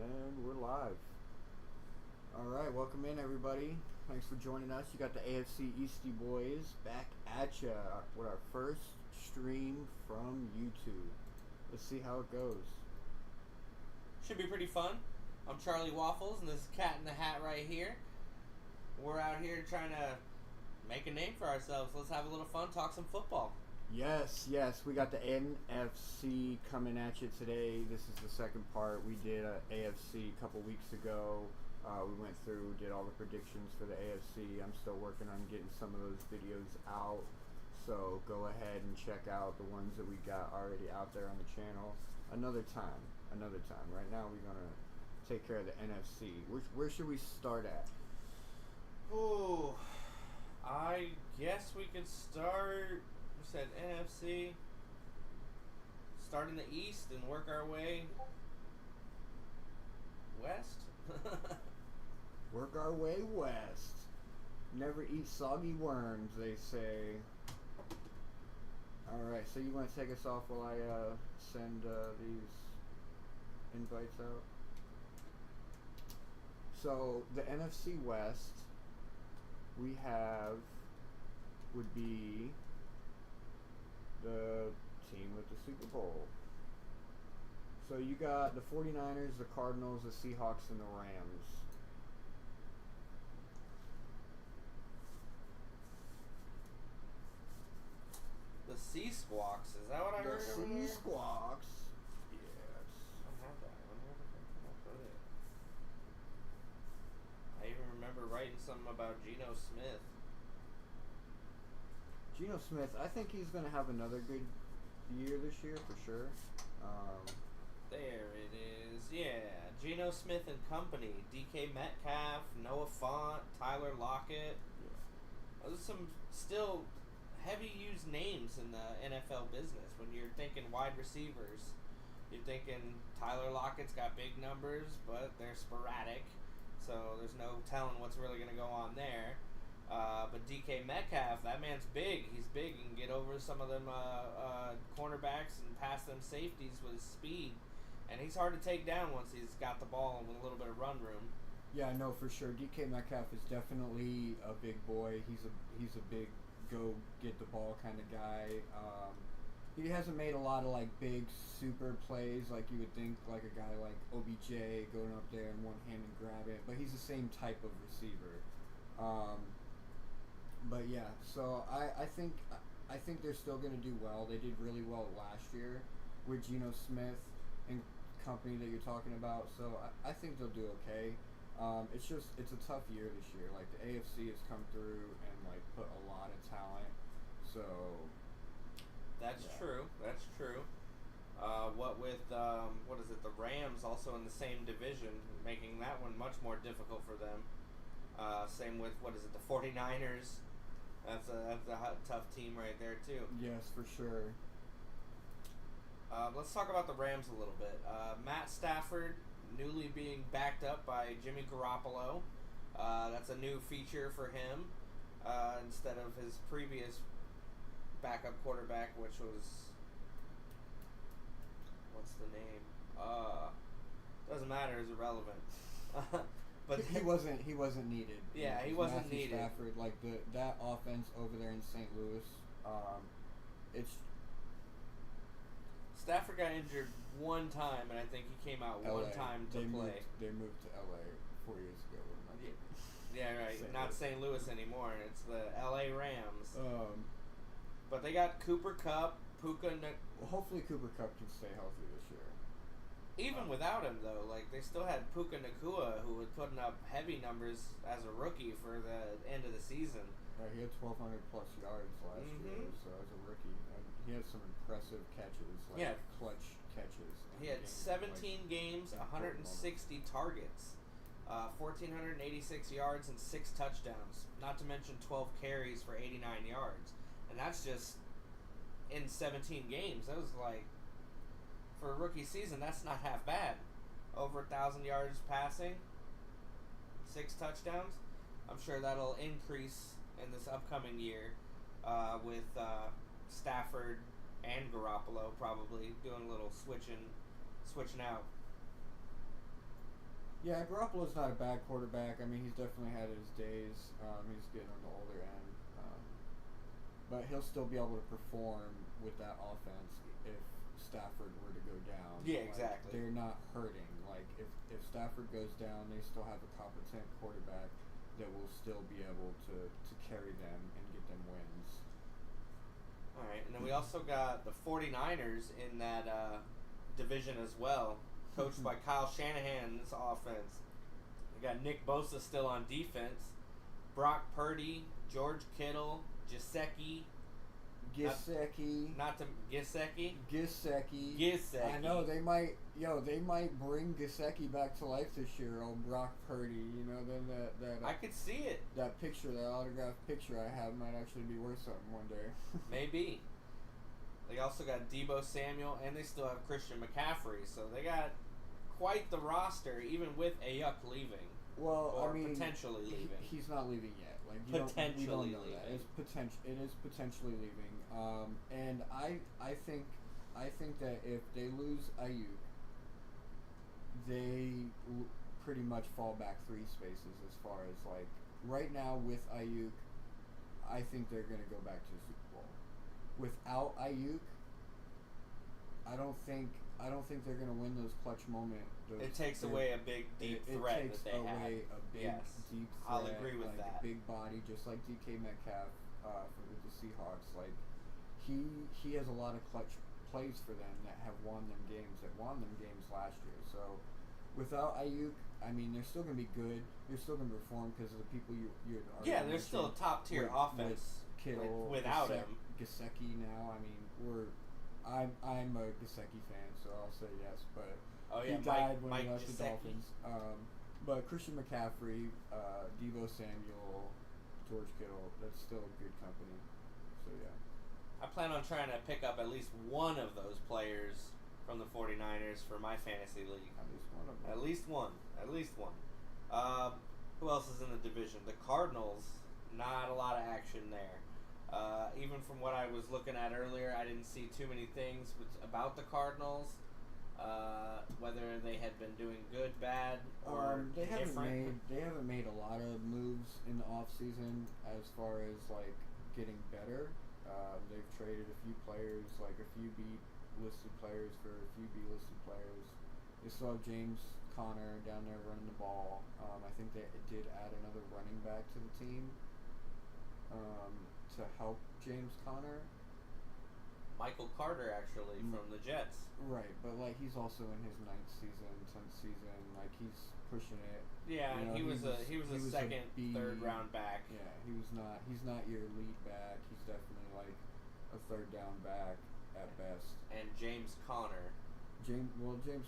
And we're live. All right, welcome in everybody. Thanks for joining us. You got the AFC Eastie boys back at ya with our first stream from YouTube. Let's see how it goes. Should be pretty fun. I'm Charlie Waffles, and this is Cat in the Hat right here. We're out here trying to make a name for ourselves. Let's have a little fun, talk some football. Yes, we got the NFC coming at you today. This is the second part. We did AFC a couple weeks ago. We went through, did all the predictions for the AFC. I'm still working on getting some of those videos out. So go ahead and check out the ones that we got already out there on the channel. Another time. Right now we're going to take care of the NFC. Where should we start at? Ooh, I guess we could start. We said NFC. Start in the East and work our way west. Work our way west. Never eat soggy worms, they say. Alright, so you want to take us off while I send these invites out? So, the NFC West, we have, would be the team with the Super Bowl. So you got the 49ers, the Cardinals, the Seahawks, and the Rams. The Sea Squawks, is that what I heard? The Sea Squawks. Yes. I have that. I wonder if I can put it. I even remember writing something about Geno Smith. Geno Smith, I think he's going to have another good year this year for sure. There it is. Yeah, Geno Smith and company. DK Metcalf, Noah Fant, Tyler Lockett. Yeah. Those are some still heavy used names in the NFL business. When you're thinking wide receivers, you're thinking Tyler Lockett's got big numbers, but they're sporadic. So there's no telling what's really going to go on there. But DK Metcalf, that man's big. He's big. He can get over some of them cornerbacks and past them safeties with his speed. And he's hard to take down once he's got the ball and with a little bit of run room. Yeah, no, for sure. DK Metcalf is definitely a big boy. He's a big go get the ball kind of guy. He hasn't made a lot of like big super plays like you would think, like a guy like OBJ going up there and one hand and grab it. But he's the same type of receiver. But yeah, so I think they're still going to do well. They did really well last year with Geno Smith and company that you're talking about. So I think they'll do okay. It's a tough year this year. Like the AFC has come through and like put a lot of talent. So That's yeah. true. That's true. What with the Rams also in the same division, making that one much more difficult for them. Same with the 49ers. That's a tough team right there too. Yes, for sure. Let's talk about the Rams a little bit. Matt Stafford, newly being backed up by Jimmy Garoppolo. That's a new feature for him instead of his previous backup quarterback, which was, what's the name? Doesn't matter. It's irrelevant. But he wasn't needed. Yeah, he wasn't Matthew needed. Stafford, like that offense over there in St. Louis, it's Stafford got injured one time, and I think he came out LA. one time to play. They moved to LA 4 years ago. Yeah, right. St. Not Louis. St. Louis anymore. It's the LA Rams. Um, But they got Cooper Kupp, well, hopefully Cooper Kupp can stay healthy this year. Even without him, though, like they still had Puka Nakua, who was putting up heavy numbers as a rookie for the end of the season. He had 1,200 plus yards last year, so as a rookie, and he had some impressive catches, like clutch catches. He had 17 games, 160 targets, 1,486 yards, and 6 touchdowns. Not to mention 12 carries for 89 yards, and that's just in 17 games. That was like, for a rookie season, that's not half bad. Over 1,000 yards passing, 6 touchdowns. I'm sure that'll increase in this upcoming year with Stafford and Garoppolo probably doing a little switching out. Yeah, Garoppolo's not a bad quarterback. I mean, he's definitely had his days. He's getting on the older end. But he'll still be able to perform with that offense if Stafford were to go down. Yeah, Like, exactly. they're not hurting. Like, if Stafford goes down, they still have a competent quarterback that will still be able to carry them and get them wins. All right, and then we also got the 49ers in that division as well, coached by Kyle Shanahan's offense. We got Nick Bosa still on defense, Brock Purdy, George Kittle, Gesicki, Gesicki. not to Gesicki. I know they might bring Gesicki back to life this year. Old Brock Purdy, then that I could see it. That picture, that autographed picture I have, might actually be worth something one day. Maybe. They also got Deebo Samuel, and they still have Christian McCaffrey, so they got quite the roster, even with Ayuk leaving. Well, or I mean, potentially leaving. He's not leaving yet. Like we don't know that. It is potentially leaving. And I think that if they lose Ayuk, they pretty much fall back 3 spaces as far as like right now with Ayuk. I think they're going to go back to the Super Bowl. Without Ayuk, I don't think they're going to win those clutch moments. It takes away a big, deep threat that they have. It takes away a big, deep threat. I'll agree with like that. Big body, just like DK Metcalf for the Seahawks. Like he has a lot of clutch plays for them that have won them games last year. So without Ayuk, I mean, they're still going to be good. They're still going to perform because of the people you already Yeah, they're still a top tier offense. Kittle, without him. Gesicki now. I mean, I'm a Gesicki fan, so I'll say yes. But he died when he left the Dolphins. But Christian McCaffrey, Deebo Samuel, George Kittle, that's still good company. So yeah. I plan on trying to pick up at least one of those players from the 49ers for my fantasy league. At least one of them. At least one. Who else is in the division? The Cardinals. Not a lot of action there. Even from what I was looking at earlier, I didn't see too many things about the Cardinals. Whether they had been doing good, bad, or they haven't different. They haven't made a lot of moves in the off season as far as like getting better. They've traded a few players, like a few B listed players for a few B listed players. They still have James Conner down there running the ball. I think they did add another running back to the team to help James Conner. Michael Carter, actually, from the Jets. Right, but like he's also in his 9th season, 10th season. Like he's pushing it. Yeah, he was a second, third round back. Yeah, he's not your lead back. He's definitely like a third down back at best. And James Conner. James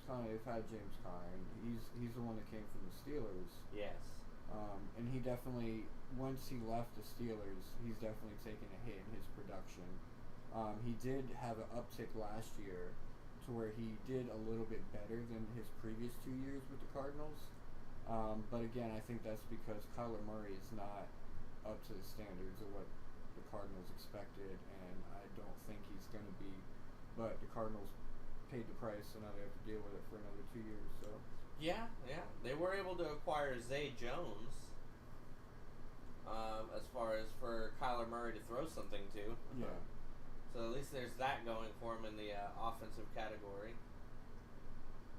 Conner. They've had James Conner. And he's the one that came from the Steelers. Yes. And he definitely, once he left the Steelers, he's definitely taken a hit in his production. He did have an uptick last year to where he did a little bit better than his previous 2 years with the Cardinals. But again, I think that's because Kyler Murray is not up to the standards of what the Cardinals expected, and I don't think he's going to be. But the Cardinals paid the price, so now they have to deal with it for another 2 years. So yeah, they were able to acquire Zay Jones. As far as for Kyler Murray to throw something to. Yeah. So at least there's that going for him in the offensive category.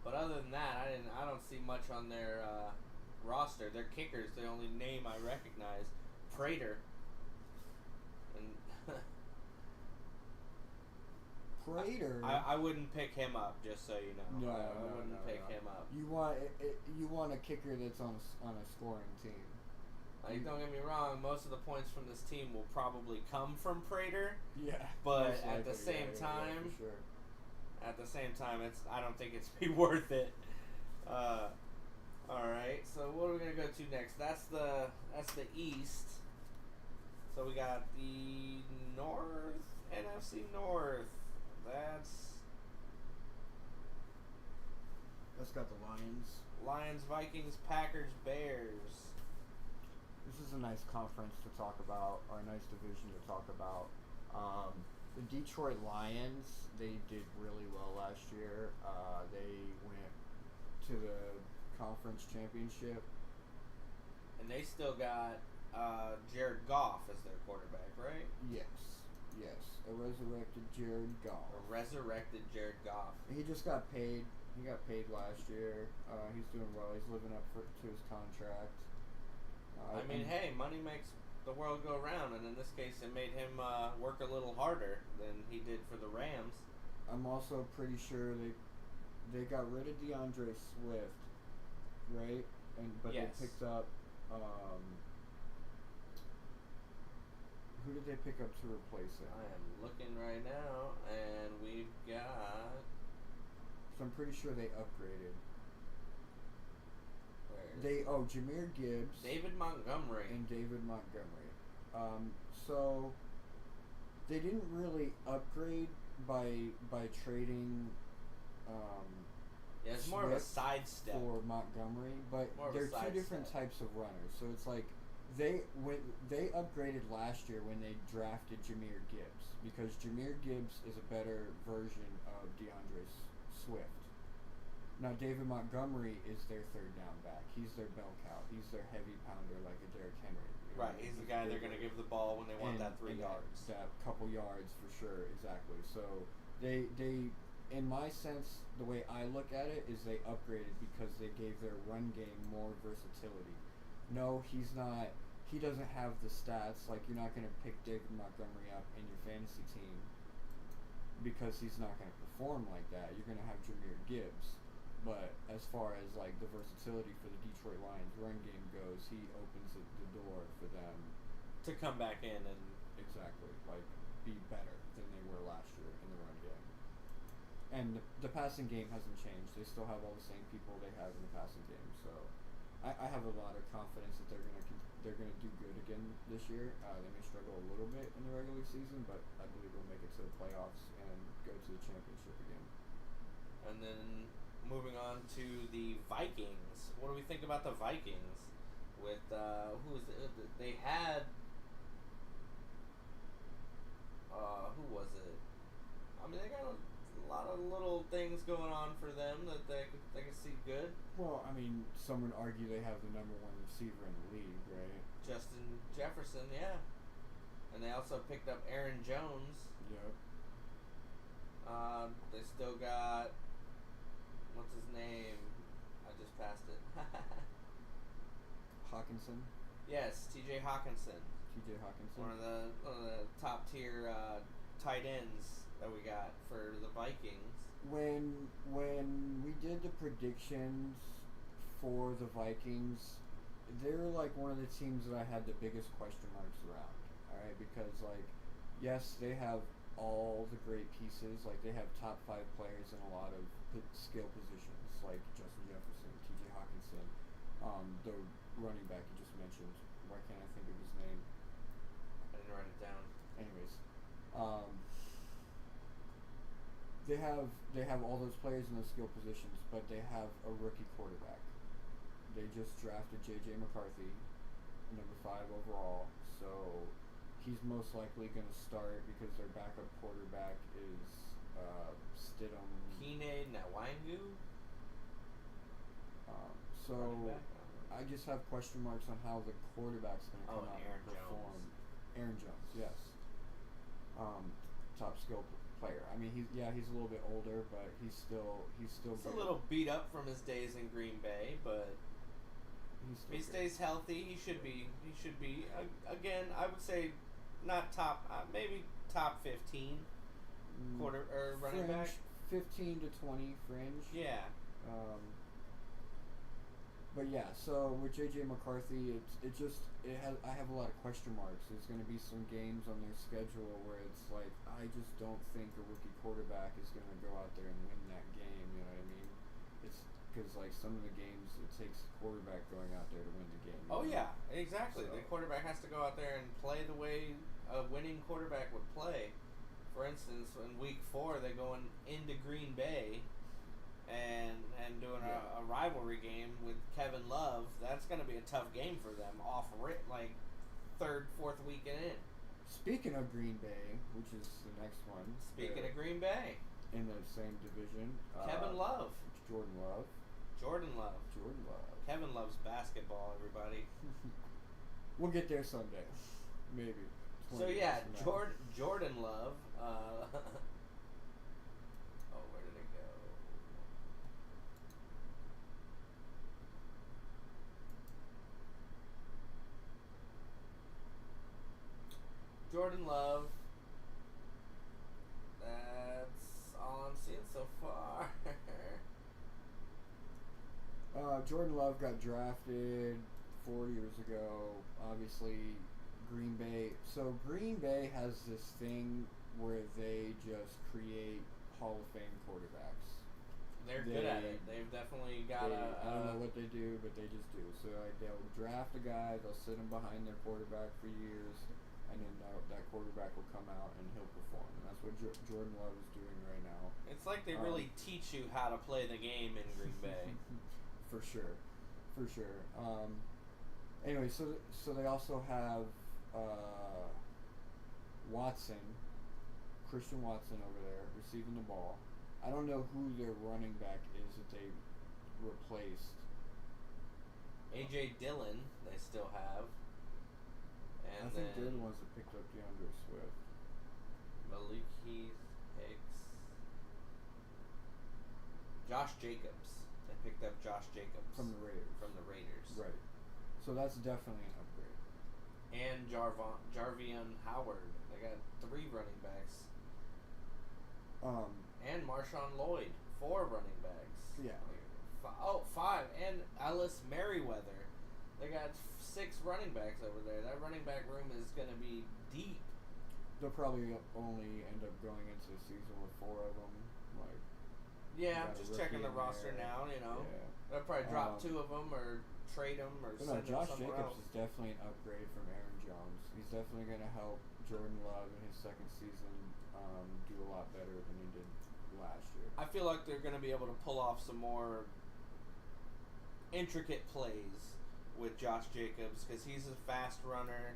But other than that, I don't see much on their roster. Their kicker's the only name I recognize, Prater. And Prater. I wouldn't pick him up, just so you know. No, I wouldn't pick him up. You want a kicker that's on a scoring team. Like, don't get me wrong, most of the points from this team will probably come from Prater. Yeah. But at the same time, for sure. At the same time, I don't think it's be worth it. All right. So what are we gonna go to next? That's the East. So we got the North, NFC North. That's got the Lions, Vikings, Packers, Bears. This is a nice conference to talk about, or a nice division to talk about. The Detroit Lions, they did really well last year. They went to the conference championship. And they still got Jared Goff as their quarterback, right? Yes, a resurrected Jared Goff. A resurrected Jared Goff. He just got paid. He got paid last year. He's doing well. He's living up to his contract. I mean, hey, money makes the world go round, and in this case, it made him work a little harder than he did for the Rams. I'm also pretty sure they got rid of DeAndre Swift, right? But yes. They picked up. Who did they pick up to replace him? I am looking right now, and we've got. So I'm pretty sure they upgraded. Jahmyr Gibbs, David Montgomery, and David Montgomery. So they didn't really upgrade by trading. Yeah, it's more of a sidestep for Montgomery, but they're two different types of runners. So it's like they upgraded last year when they drafted Jahmyr Gibbs, because Jahmyr Gibbs is a better version of DeAndre Swift. Now David Montgomery is their third down back. He's their bell cow. He's their heavy pounder like a Derrick Henry. Right, he's the guy they're going to give the ball when they want that 3 yards. That couple yards for sure, exactly. So they in my sense, the way I look at it is they upgraded because they gave their run game more versatility. No, he's not. He doesn't have the stats. Like, you're not going to pick David Montgomery up in your fantasy team because he's not going to perform like that. You're going to have Jahmyr Gibbs. But as far as like the versatility for the Detroit Lions run game goes, he opens the door for them to come back in and exactly like be better than they were last year in the run game. And the passing game hasn't changed. They still have all the same people they have in the passing game. So I have a lot of confidence that they're gonna do good again this year. They may struggle a little bit in the regular season, but I believe they'll make it to the playoffs and go to the championship again. And then moving on to the Vikings. What do we think about the Vikings? With who was they had? Who was it? I mean, they got a lot of little things going on for them that they can see good. Well, I mean, some would argue they have the number one receiver in the league, right? Justin Jefferson, yeah. And they also picked up Aaron Jones. Yep. They still got, what's his name? I just passed it. Hawkinson. Yes, T.J. Hawkinson. T.J. Hawkinson. One of the top tier tight ends that we got for the Vikings. When we did the predictions for the Vikings, they're like one of the teams that I had the biggest question marks around. All right, because like, yes, they have all the great pieces. Like, they have top 5 players in a lot of skill positions, like Justin Jefferson, T.J. Hawkinson, the running back you just mentioned. Why can't I think of his name? I didn't write it down. Anyways, they have all those players in those skill positions, but they have a rookie quarterback. They just drafted J.J. McCarthy, number 5 overall, so he's most likely going to start because their backup quarterback is Stidham. Keenan Nwangu? So I just have question marks on how the quarterback's going to come out and perform. Aaron Jones, yes. Top skill player. I mean, he's a little bit older, but he's still He's good. a little beat up from his days in Green Bay, but if he stays healthy, he should be again, I would say not top, maybe top 15 quarter or running back. 15 to 20 fringe. Yeah. But yeah, so with J.J. McCarthy, I have a lot of question marks. There's going to be some games on their schedule where it's like, I just don't think a rookie quarterback is going to go out there and win that game. You know what I mean? It's because like some of the games, it takes the quarterback going out there to win the game. Oh yeah, exactly. So the quarterback has to go out there and play the way a winning quarterback would play. For instance, in Week 4, they're going into Green Bay and doing a rivalry game with Kevin Love. That's going to be a tough game for them like 3rd, 4th weekend in. Speaking of Green Bay, which is the next one. Speaking of Green Bay. In the same division. Kevin Love. Jordan Love. Jordan Love. loves basketball. Everybody. We'll get there someday, maybe. So 20 yeah, years from now. Jordan Love. Oh, where did it go? Jordan Love. That's all I'm seeing so far. Jordan Love got drafted 4 years ago. Obviously, Green Bay. So Green Bay has this thing where they just create Hall of Fame quarterbacks. They're good at it. They've definitely got I don't know what they do, but they just do. So they'll draft a guy, they'll sit him behind their quarterback for years, and then that quarterback will come out and he'll perform. And that's what Jordan Love is doing right now. It's like they really teach you how to play the game in Green Bay. For sure. Anyway, so they also have Christian Watson over there receiving the ball. I don't know who their running back is that they replaced. A.J. Dillon, they still have. And I think they're the ones that picked up DeAndre Swift. Malik Heath, Hicks. Josh Jacobs. They picked up Josh Jacobs. From the Raiders. Right. So that's definitely an upgrade. And Jarvion Howard. They got 3 running backs. And Marshawn Lloyd, 4 running backs. Yeah. 5. And Ellis Merriweather. They got 6 running backs over there. That running back room is going to be deep. They'll probably only end up going into the season with 4 of them. Yeah, I'm just checking the roster now. Yeah. They'll probably drop 2 of them or trade them or send them Josh somewhere Jacobs else. is definitely an upgrade from Aaron Jones. He's definitely going to help Jordan Love in his second season do a lot better than he did last year. I feel like they're going to be able to pull off some more intricate plays with Josh Jacobs because he's a fast runner.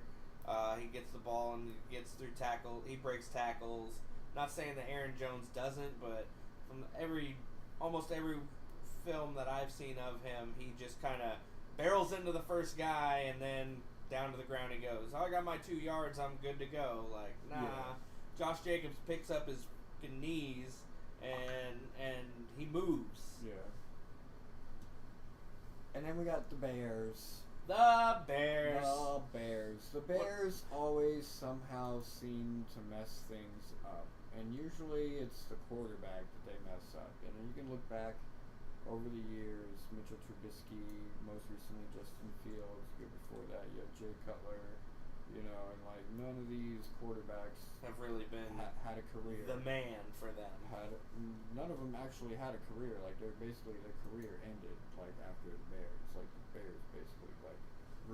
He gets the ball and gets through tackle. He breaks tackles. Not saying that Aaron Jones doesn't, but from almost every film that I've seen of him, he just kind of barrels into the first guy and then down to the ground he goes. Oh, I got my 2 yards. I'm good to go. Like, nah. Yeah. Josh Jacobs picks up his knees and he moves. Yeah. And then we got the Bears. The Bears always somehow seem to mess things up. And usually it's the quarterback that they mess up. And then you can look back over the years, Mitchell Trubisky, most recently Justin Fields, year before that you had Jay Cutler, and none of these quarterbacks have really been had a career. The man for them. None of them actually had a career. Like their career ended after the Bears. Like the Bears basically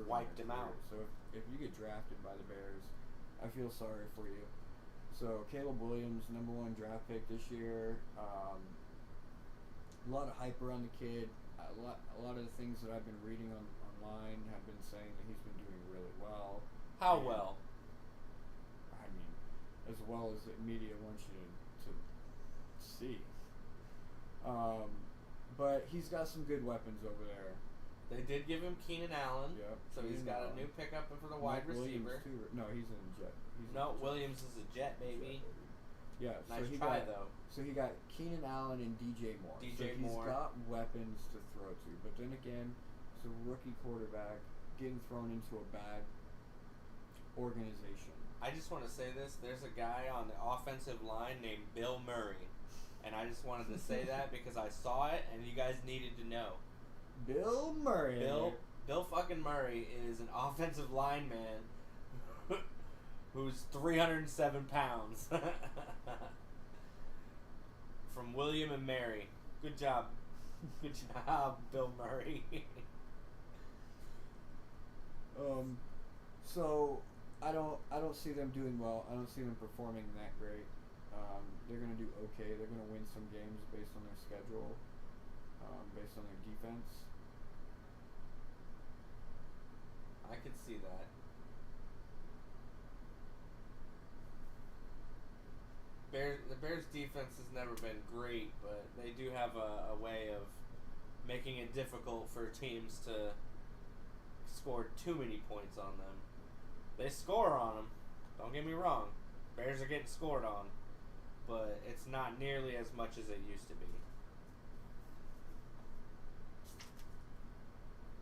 wiped them out. So if you get drafted by the Bears, I feel sorry for you. So Caleb Williams, number 1 draft pick this year. A lot of hype around the kid. A lot of the things that I've been reading online have been saying that he's been doing really well. How well? I mean, as well as the media wants you to see. But he's got some good weapons over there. They did give him Keenan Allen. Yep. So he's got a new pickup for the wide receiver. No, he's in Jet. Williams is a Jet, baby. Yeah. Nice try, though. So he got Keenan Allen and DJ Moore. He's got weapons to throw to. But then again, it's a rookie quarterback getting thrown into a bad organization. I just want to say this. There's a guy on the offensive line named Bill Murray. And I just wanted to say that because I saw it and you guys needed to know. Bill Murray. Bill fucking Murray is an offensive lineman who's 307 pounds. From William and Mary. Good job. Good job, Bill Murray. So I don't see them doing well. I don't see them performing that great. They're gonna do okay. They're gonna win some games based on their schedule, based on their defense. I could see that. The Bears' defense has never been great, but they do have a way of making it difficult for teams to score too many points on them. They score on them. Don't get me wrong. Bears are getting scored on, but it's not nearly as much as it used to be.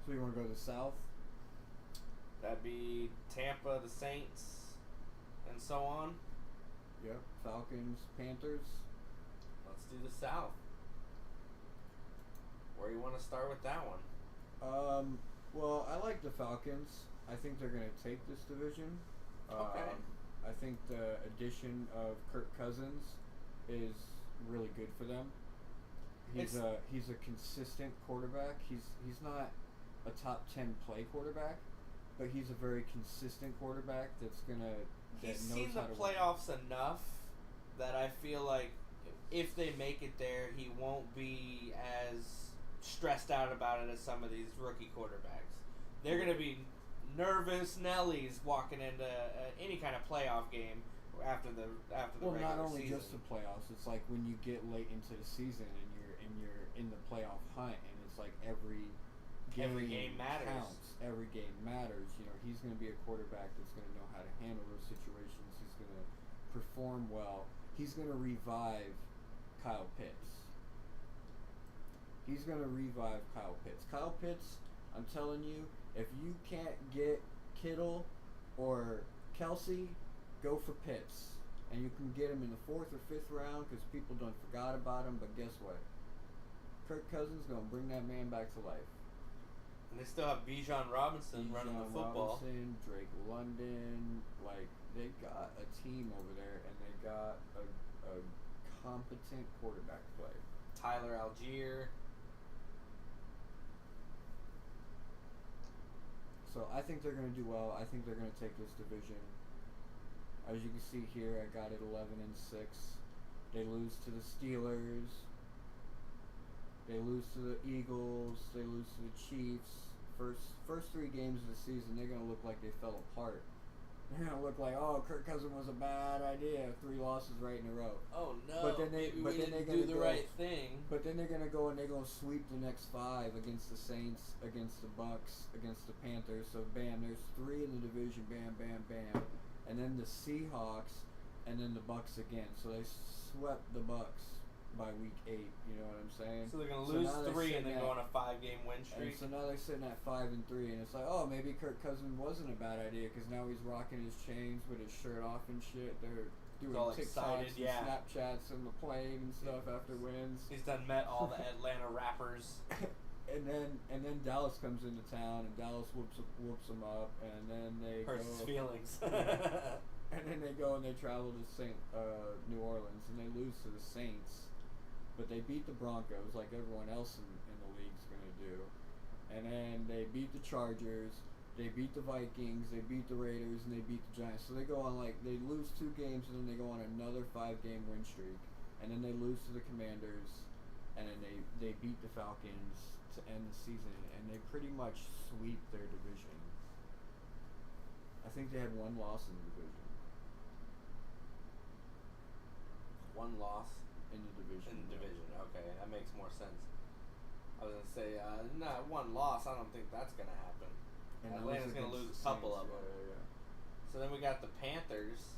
So you want to go to the South? That'd be Tampa, the Saints, and so on. Yep. Falcons, Panthers. Let's do the South. Where do you want to start with that one? Well, I like the Falcons. I think they're going to take this division. Okay. I think the addition of Kirk Cousins is really good for them. He's a consistent quarterback. He's not a top 10 play quarterback, but he's a very consistent quarterback that's He's seen the playoffs enough that I feel like if they make it there, he won't be as stressed out about it as some of these rookie quarterbacks. They're going to be nervous Nellies walking into any kind of playoff game after the regular season. Well, not only just the playoffs. It's like when you get late into the season and you're in the playoff hunt, and it's like every game matters. Counts. Every game matters. You know, he's going to be a quarterback that's going to know how to handle those situations. He's going to perform well. He's going to revive Kyle Pitts. Kyle Pitts, I'm telling you, if you can't get Kittle or Kelsey, go for Pitts. And you can get him in the 4th or 5th round because people done forgot about him. But guess what? Kirk Cousins going to bring that man back to life. And they still have Bijan Robinson running the football. Drake London. Like, they got a team over there, and they got a competent quarterback play. Tyler Algier. So I think they're going to do well. I think they're going to take this division. As you can see here, I got it 11-6. They lose to the Steelers. They lose to the Eagles. They lose to the Chiefs. First 3 games of the season, they're going to look like they fell apart. They're going to look like, oh, Kirk Cousins was a bad idea. 3 losses right in a row. Oh, no. But then they do the right thing. But then they're going to go and they're going to sweep the next 5 against the Saints, against the Bucks, against the Panthers. So, bam, there's 3 in the division. Bam, bam, bam. And then the Seahawks, and then the Bucks again. So they swept the Bucks by week 8. You know what I'm saying? So they're gonna lose 3 and then go on a 5-game win streak. And so now they're sitting at 5-3, and it's like, oh, maybe Kirk Cousins wasn't a bad idea because now he's rocking his chains with his shirt off and shit. They're doing TikToks and Snapchats and the plane and stuff after wins. He's done met all the Atlanta rappers. And then Dallas comes into town, and Dallas whoops them up, and then they hurts his feelings. And then they go and they travel to New Orleans, and they lose to the Saints, but they beat the Broncos like everyone else in the league's gonna do, and then they beat the Chargers, they beat the Vikings, they beat the Raiders, and they beat the Giants. So they go on they lose 2 games, and then they go on another 5-game win streak, and then they lose to the Commanders, and then they beat the Falcons to end the season, and they pretty much sweep their division. I think they had 1 loss in the division. 1 loss in the division. Okay, that makes more sense. I was gonna say, not 1 loss. I don't think that's gonna happen. And Atlanta's gonna lose a couple of them. Yeah. So then we got the Panthers,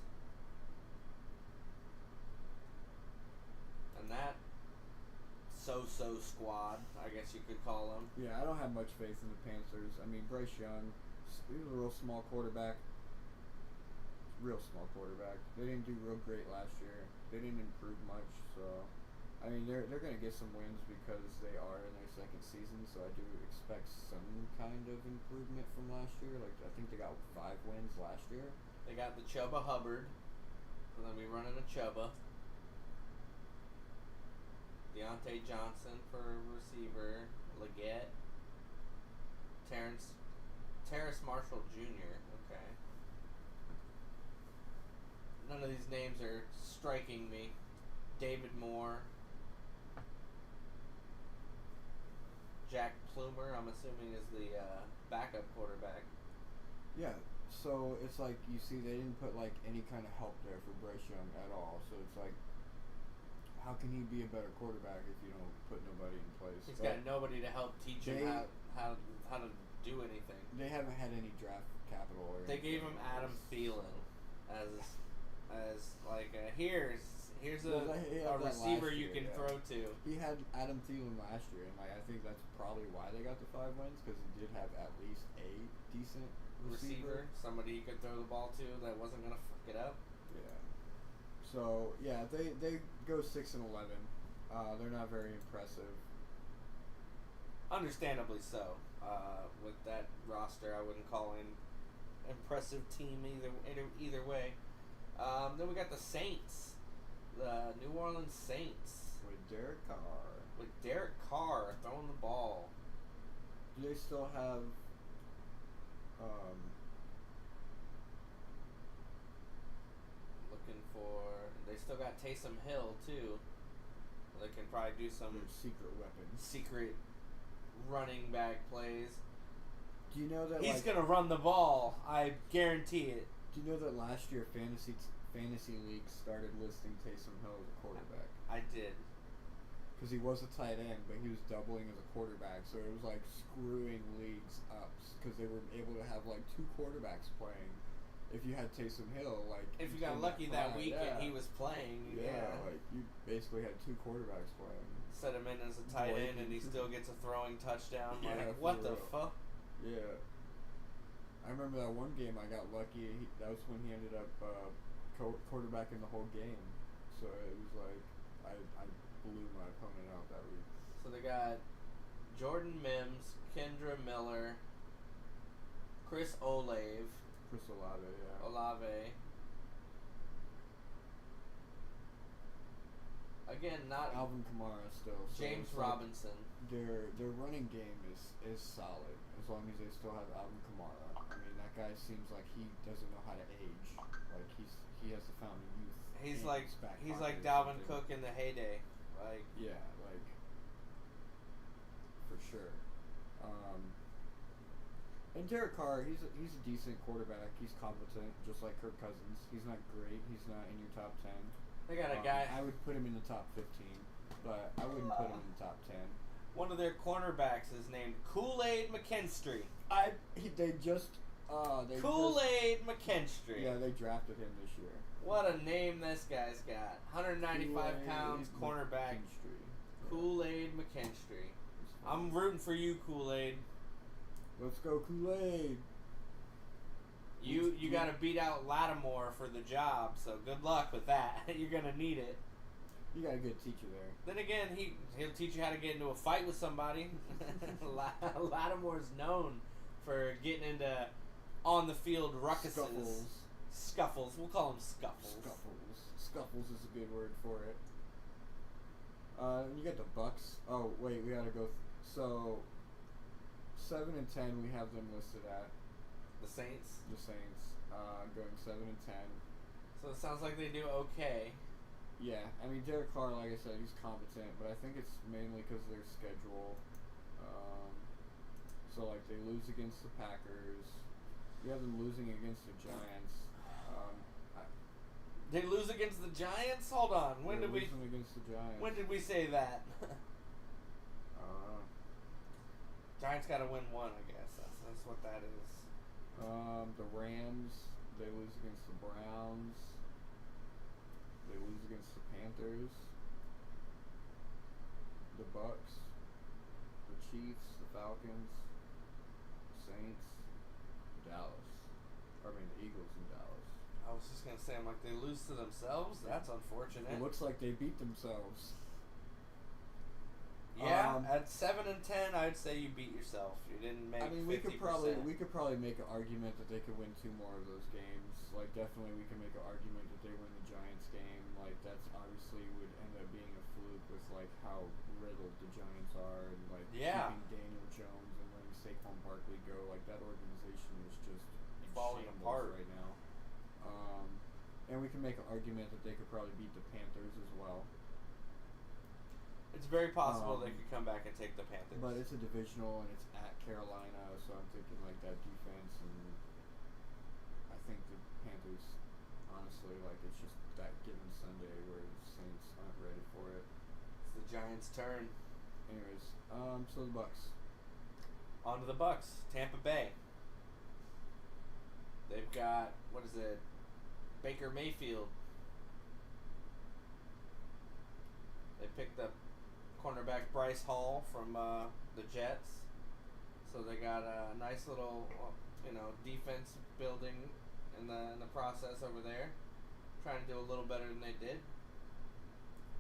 and that so-so squad, I guess you could call them. Yeah, I don't have much faith in the Panthers. I mean, Bryce Young, he was a real small quarterback. They didn't do real great last year. They didn't improve much, so I mean they're gonna get some wins because they are in their 2nd season. So I do expect some kind of improvement from last year. Like I think they got 5 wins last year. They got the Chuba Hubbard, and then we run into Chuba. Deontay Johnson for receiver, Leggett, Terrace Marshall Jr. Okay. None of these names are striking me. David Moore. Jack Plumer, I'm assuming, is the backup quarterback. Yeah, so it's like, you see, they didn't put, any kind of help there for Bryce Young at all. So it's like, how can he be a better quarterback if you don't put nobody in place? He's got nobody to help teach him how to do anything. They haven't had any draft capital. Or they gave him Adam Thielen as like here's a receiver you can throw to. He had Adam Thielen last year, and like I think that's probably why they got the 5 wins, because he did have at least a decent receiver, somebody he could throw the ball to that wasn't gonna fuck it up. Yeah. So yeah, they go 6-11. They're not very impressive. Understandably so. With that roster, I wouldn't call an impressive team either way. Then we got the Saints, the New Orleans Saints With Derek Carr throwing the ball. Do they still have? Looking for. They still got Taysom Hill too. They can probably do some secret weapons, secret running back plays. Do you know that he's gonna run the ball? I guarantee it. Do you know that last year fantasy leagues started listing Taysom Hill as a quarterback? I did. Because he was a tight end, but he was doubling as a quarterback, so it was like screwing leagues up because they were able to have like 2 quarterbacks playing. If you had Taysom Hill, like if you got lucky that week and he was playing, like you basically had 2 quarterbacks playing. Set him in as a tight end, and he still gets a throwing touchdown. Like what the fuck? Yeah. I remember that one game I got lucky. That was when he ended up quarterbacking the whole game. So it was like I blew my opponent out that week. So they got Jordan Mims, Kendra Miller, Chris Olave. Olave. Again, not Alvin Kamara still. So James Robinson. Like their running game is solid as long as they still have Alvin Kamara. I mean, that guy seems like he doesn't know how to age. Like he has found youth. He's like Dalvin Cook in the heyday. Like for sure. And Derek Carr, he's a decent quarterback. He's competent, just like Kirk Cousins. He's not great. He's not in your top 10. They got a guy. I would put him in the top 15, but I wouldn't put him in the top 10. One of their cornerbacks is named Kool-Aid McKinstry. Kool-Aid McKinstry. Yeah, they drafted him this year. What a name this guy's got. 195 pounds, cornerback. Kool-Aid McKinstry. I'm rooting for you, Kool-Aid. Let's go, Kool-Aid. You got to beat out Lattimore for the job, so good luck with that. You're going to need it. You got a good teacher there. Then again, he'll teach you how to get into a fight with somebody. Lattimore's known for getting into on-the-field ruckuses. Scuffles. We'll call them scuffles. Scuffles is a good word for it. You got the Bucks. Oh, wait, we got to go. So, 7 and 10, we have them listed at. The Saints? The Saints. Going 7 and 10. So it sounds like they do okay. Yeah, I mean, Derek Carr, like I said, he's competent, but I think it's mainly because of their schedule. So, like, they lose against the Packers. You have them losing against the Giants. They lose against the Giants? Hold on. When did we against the Giants? When did we say that? Giants got to win one, I guess. That's what that is. The Rams, they lose against the Browns. They lose against the Panthers. The Bucks, the Chiefs, the Falcons, Saints, Dallas. I mean, the Eagles in Dallas. I was just gonna say, I'm like, they lose to themselves. That's unfortunate. It looks like they beat themselves. Yeah, at 7 and 10, I'd say you beat yourself. You didn't make. I mean, 50%. we could probably make an argument that they could win 2 more of those games. Like, definitely, we can make an argument that they win the Giants game. Like, that's obviously would end up being a fluke with like how riddled the Giants are, and like keeping Daniel Jones and letting Saquon Barkley go. Like, that organization is just falling apart right now. And we can make an argument that they could probably beat the Panthers as well. It's very possible they could come back and take the Panthers. But it's a divisional and it's at Carolina, so I'm thinking like that defense, and I think the Panthers honestly. Like, it's just that given Sunday where the Saints aren't ready for it. It's the Giants' turn. Anyways, so the Bucks. On to the Bucks. Tampa Bay. They've got, what is it, Baker Mayfield. They picked up cornerback Bryce Hall from the Jets. So they got a nice little, defense building in the process over there. Trying to do a little better than they did.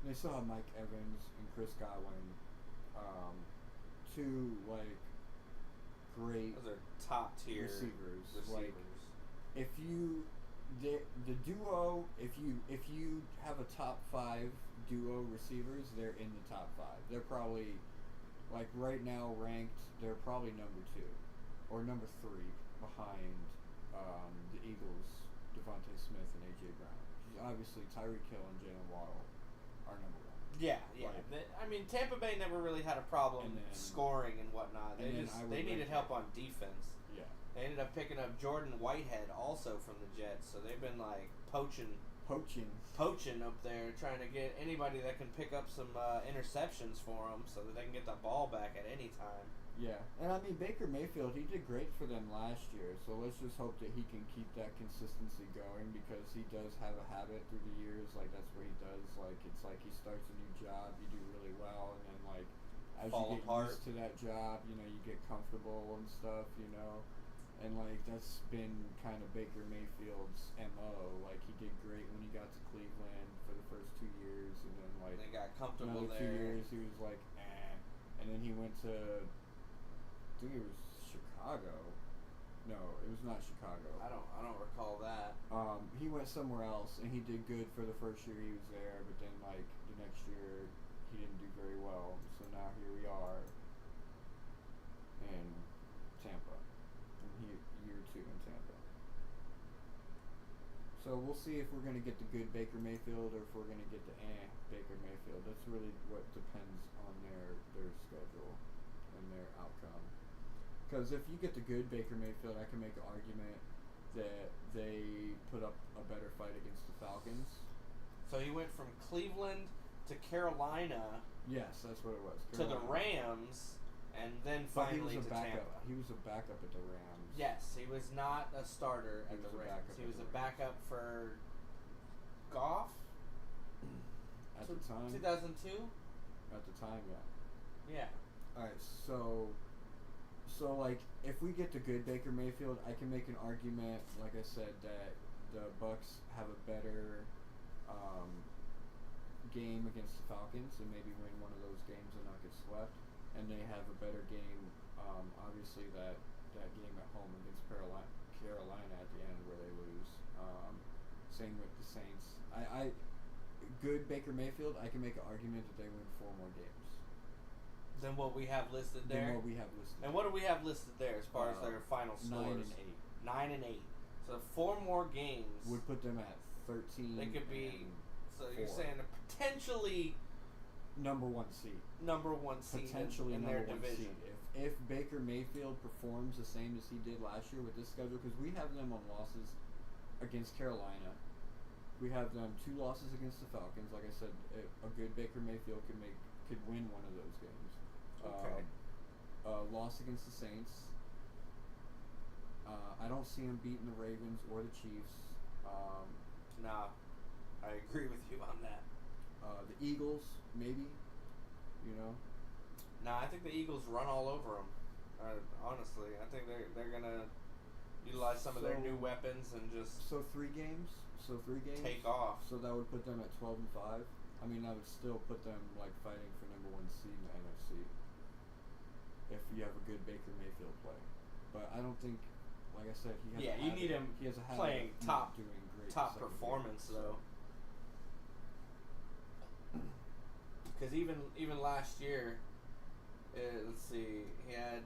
They still have Mike Evans and Chris Godwin. Two, like, great Those are top tier receivers. receivers. Like, if you the duo, if you have a top 5 duo receivers, they're in the top 5. They're probably, like, right now ranked. They're probably number 2 or number 3 behind the Eagles, Devontae Smith and AJ Brown. Obviously, Tyreek Hill and Jalen Waddle are number 1. Yeah. Like, Tampa Bay never really had a problem And then- scoring and whatnot. They needed help on defense. Yeah. They ended up picking up Jordan Whitehead also from the Jets, so they've been like poaching up there, trying to get anybody that can pick up some interceptions for them, so that they can get the ball back at any time. Yeah, and I mean Baker Mayfield, he did great for them last year, so let's just hope that he can keep that consistency going, because he does have a habit through the years. Like, that's what he does. Like, it's like he starts a new job, you do really well, and then, like, as Fall you get apart. used to that job, you get comfortable and stuff, and, like, that's been kind of Baker Mayfield's MO. Like, he did great when he got to Cleveland for the first 2 years, and then, like, They got comfortable another there. 2 years he was like, and then he went to, I think it was Chicago. No, it was not Chicago. I don't recall that. He went somewhere else, and he did good for the first year he was there, but then, like, the next year he didn't do very well. So now here we are in Tampa, in year 2 in Tampa. So we'll see if we're going to get the good Baker Mayfield or if we're going to get the Baker Mayfield. That's really what depends on their schedule and their outcome. Because if you get the good Baker Mayfield, I can make an argument that they put up a better fight against the Falcons. So he went from Cleveland to Carolina. Yes, that's what it was. To the Rams, and then finally to Tampa. He was a backup at the Rams. Yes, he was not a starter at the Rams. He was a backup for Goff. At the time. 2002. At the time, yeah. Yeah. All right, so like, if we get the good Baker Mayfield, I can make an argument, like I said, that the Bucks have a better game against the Falcons and maybe win one of those games and not get swept. And they have a better game, obviously, that game at home against Carolina at the end where they lose. Same with the Saints. Good Baker Mayfield, I can make an argument that they win 4 more games. Than what we have listed there. Than what we have listed. And what do we have listed there as far as their final scores? 9 9 and 8. and 8. So 4 more games would put them at 13. They could be. So 4. you're saying a potentially number 1 seed. Number 1 seed Potentially in number their 1 division. seed. If Baker Mayfield performs the same as he did last year with this schedule, because we have them on losses against Carolina. We have them 2 losses against the Falcons. Like I said, a good Baker Mayfield could win one of those games. Okay. Loss against the Saints. I don't see him beating the Ravens or the Chiefs. Nah, I agree with you on that. The Eagles, maybe. Nah, I think the Eagles run all over them. Honestly, I think they're gonna utilize some of their new weapons and just 3 games. Take off. So that would put them at 12 and 5. I mean, that would still put them like fighting for number 1 seed in the NFC. If you have a good Baker Mayfield play, but I don't think, like I said, he has. Yeah, you need him he has a habit playing of top, doing great top second performance game, though. Because even last year, let's see, he had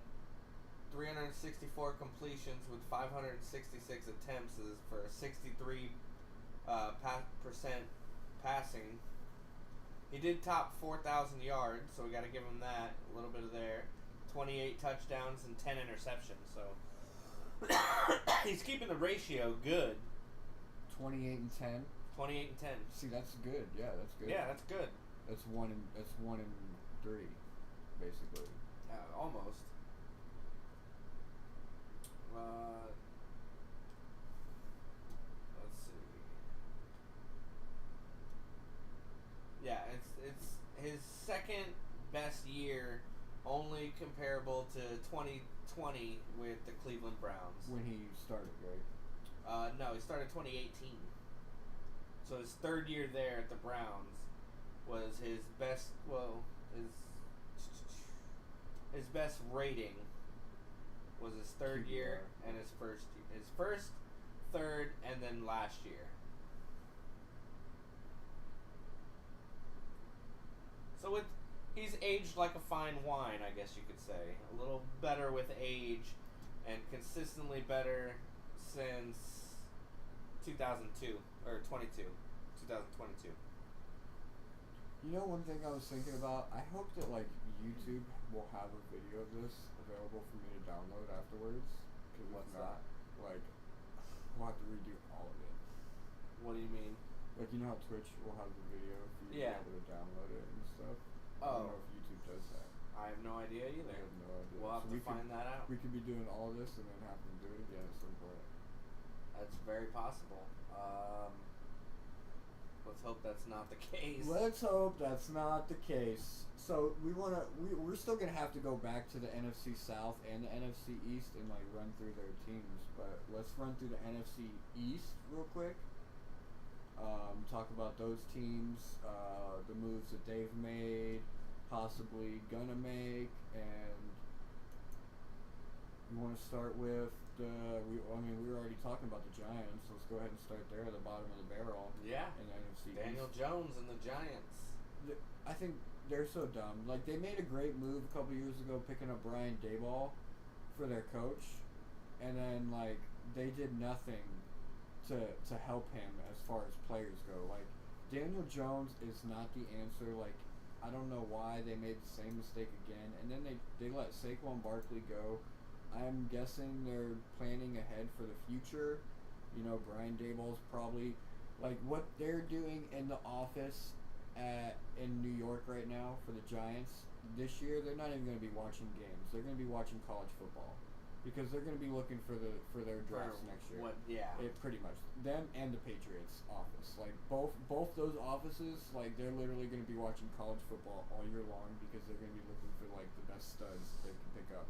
364 completions with 566 attempts for 63% passing. He did top 4,000 yards, so we got to give him that, a little bit of there. 28 touchdowns and 10 interceptions, so he's keeping the ratio good. 28-10. 28-10. See, that's good. Yeah, that's good. Yeah, that's good. That's one in 3, basically. Almost. Let's see. Yeah, it's his second best year, only comparable to 2020 with the Cleveland Browns. When he started, right? No, he started 2018. So his third year there at the Browns was his best. Well, his best rating was his third year and his first, third, and then last year. So he's aged like a fine wine, I guess you could say. A little better with age, and consistently better since 2002 or 2022. You know, one thing I was thinking about. I hope that YouTube will have a video of this available for me to download afterwards. Cause What's if not, that? We'll have to redo all of it. What do you mean? You know how Twitch will have the video for you to be able to download it and stuff? I don't know if YouTube does that. I have no idea either. I have no idea. We'll have to find that out. We could be doing all this and then have to do it again at some point. That's very possible. Let's hope that's not the case. Let's hope that's not the case. So we're still gonna have to go back to the NFC South and the NFC East and run through their teams. But let's run through the NFC East real quick. Talk about those teams, the moves that they've made, possibly gonna make, and you want to start with we were already talking about the Giants. So let's go ahead and start there at the bottom of the barrel. Yeah. In the NFC Daniel East. Jones and the Giants. I think they're so dumb. They made a great move a couple years ago picking up Brian Daboll for their coach, and then they did nothing to help him as far as players go. Daniel Jones is not the answer. I don't know why they made the same mistake again, and then they let Saquon Barkley go. I'm guessing they're planning ahead for the future. Brian Daboll's probably what they're doing in the office in New York right now for the Giants this year. They're not even going to be watching games. They're going to be watching college football because they're going to be looking for their drafts next year. What? Yeah. Pretty much them and the Patriots office. Both those offices, they're literally going to be watching college football all year long because they're going to be looking for the best studs they can pick up.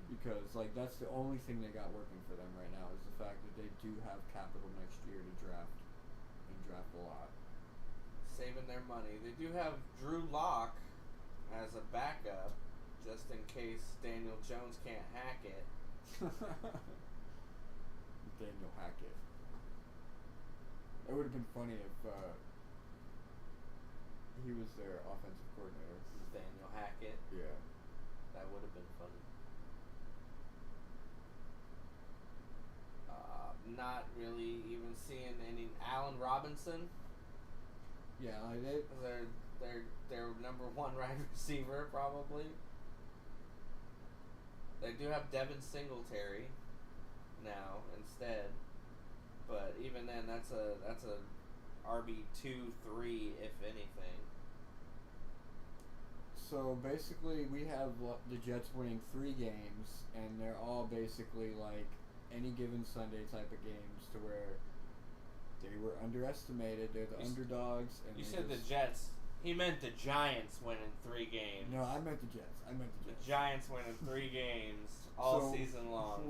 Because that's the only thing they got working for them right now is the fact that they do have capital next year to draft a lot. Saving their money. They do have Drew Lock as a backup just in case Daniel Jones can't hack it. Daniel Hackett. It would have been funny if he was their offensive coordinator. Daniel Hackett. Yeah. That would have been funny. Not really even seeing any Allen Robinson. Yeah, Their number one wide receiver probably. They do have Devin Singletary now instead, but even then that's a RB2-3 if anything. So basically, we have the Jets winning 3 games, and they're all basically any given Sunday type of games to where they were underestimated. They're the underdogs. And you said the Jets. He meant the Giants winning 3 games. No, I meant the Jets. The Giants winning 3 games all season long.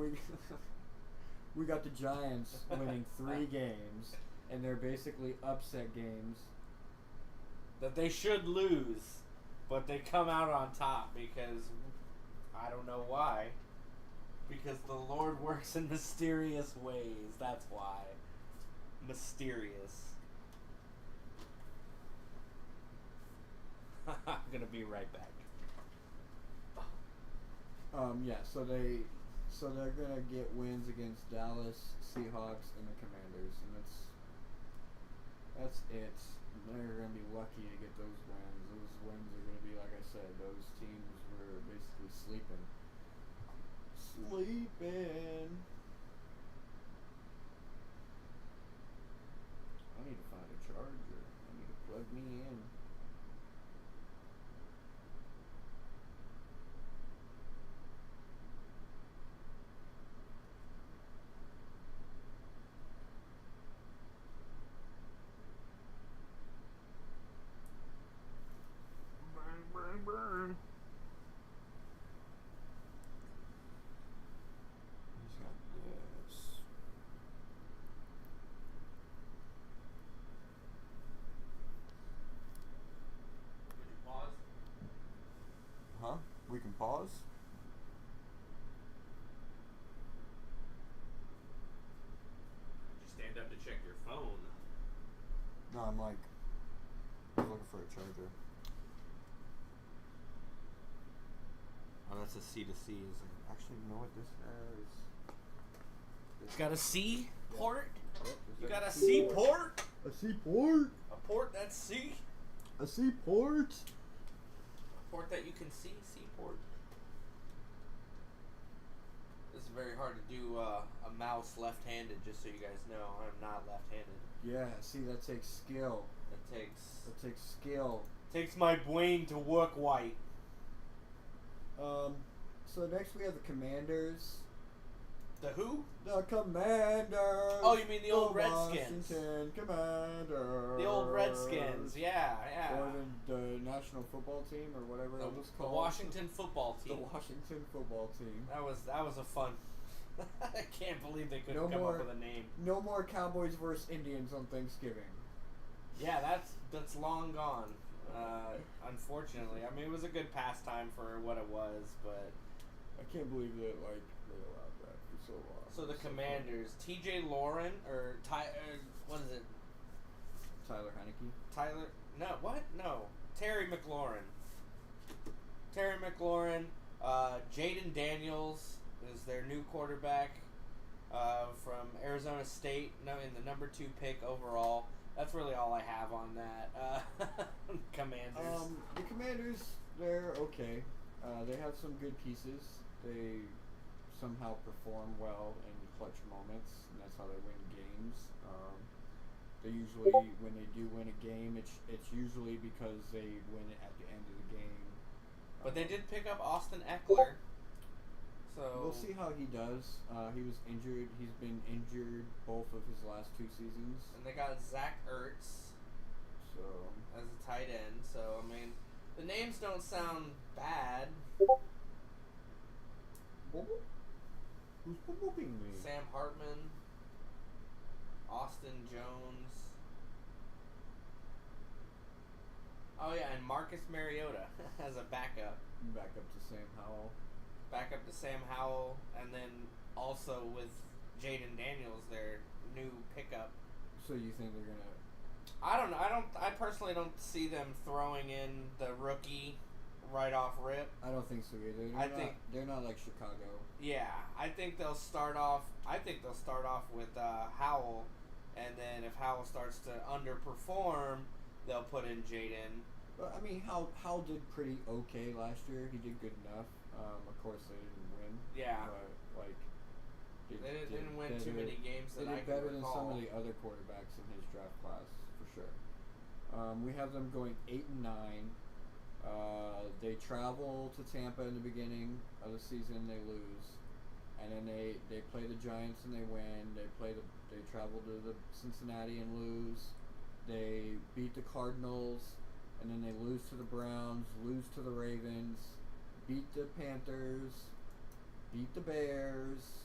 We got the Giants winning 3 games, and they're basically upset games that they should lose, but they come out on top because I don't know why. Because the Lord works in mysterious ways. That's why. Mysterious. I'm gonna be right back. So they're gonna get wins against Dallas, Seahawks, and the Commanders, and that's it. They're gonna be lucky to get those wins. Those wins are gonna be, like I said, those teams were basically sleeping. We can pause. Did you stand up to check your phone? No, I'm like, I was looking for a charger. Oh, that's a C to C, isn't it? Actually, you know what this is? It's got a C port? Yep, You got a C port? A C port? A port that's C? A C port? A port that you can see? C port. This is very hard to do a mouse left-handed, just so you guys know. I'm not left-handed. Yeah, see, that takes skill. That takes Skill. takes my brain to work white. So next we have the Commanders. The who? The Commanders. Oh, you mean the old Redskins? Washington Commanders. The old Redskins, yeah. Or the National Football Team, or whatever it was called. The Washington Football Team. The Washington Football Team. That was a fun. I can't believe they couldn't come up with a name. No more Cowboys versus Indians on Thanksgiving. Yeah, that's long gone. Unfortunately, I mean, it was a good pastime for what it was, but I can't believe that they allowed that for so long. So the Commanders, T.J. Lauren or what is it? Tyler Heineke. Terry McLaurin. Terry McLaurin. Jaden Daniels is their new quarterback from Arizona State. In the number 2 pick overall. That's really all I have on that. Commanders. The Commanders, they're okay. They have some good pieces. They somehow perform well in clutch moments, and that's how they win games. They usually, when they do win a game, it's usually because they win it at the end of the game. But they did pick up Austin Eckler. So we'll see how he does. He was injured. He's been injured both of his last 2 seasons. And they got Zach Ertz as a tight end. So, I mean, the names don't sound bad. Who's whooping me? Sam Hartman, Austin Jones. Oh, yeah, and Marcus Mariota as a backup. Back up to Sam Howell. Back up to Sam Howell, and then also with Jaden Daniels, their new pickup. So you think they're gonna? I don't know. I personally don't see them throwing in the rookie right off rip. I don't think so either. They're not like Chicago. Yeah, I think they'll start off. With Howell, and then if Howell starts to underperform, they'll put in Jaden. But I mean, Howell did pretty okay last year. He did good enough. Of course, they didn't win. Yeah. But they didn't win too many games that I can recall. They did better than some of the other quarterbacks in his draft class, for sure. We have them going 8-9. They travel to Tampa in the beginning of the season. They lose, and then they play the Giants and they win. They travel to the Cincinnati and lose. They beat the Cardinals, and then they lose to the Browns, lose to the Ravens, beat the Panthers, beat the Bears,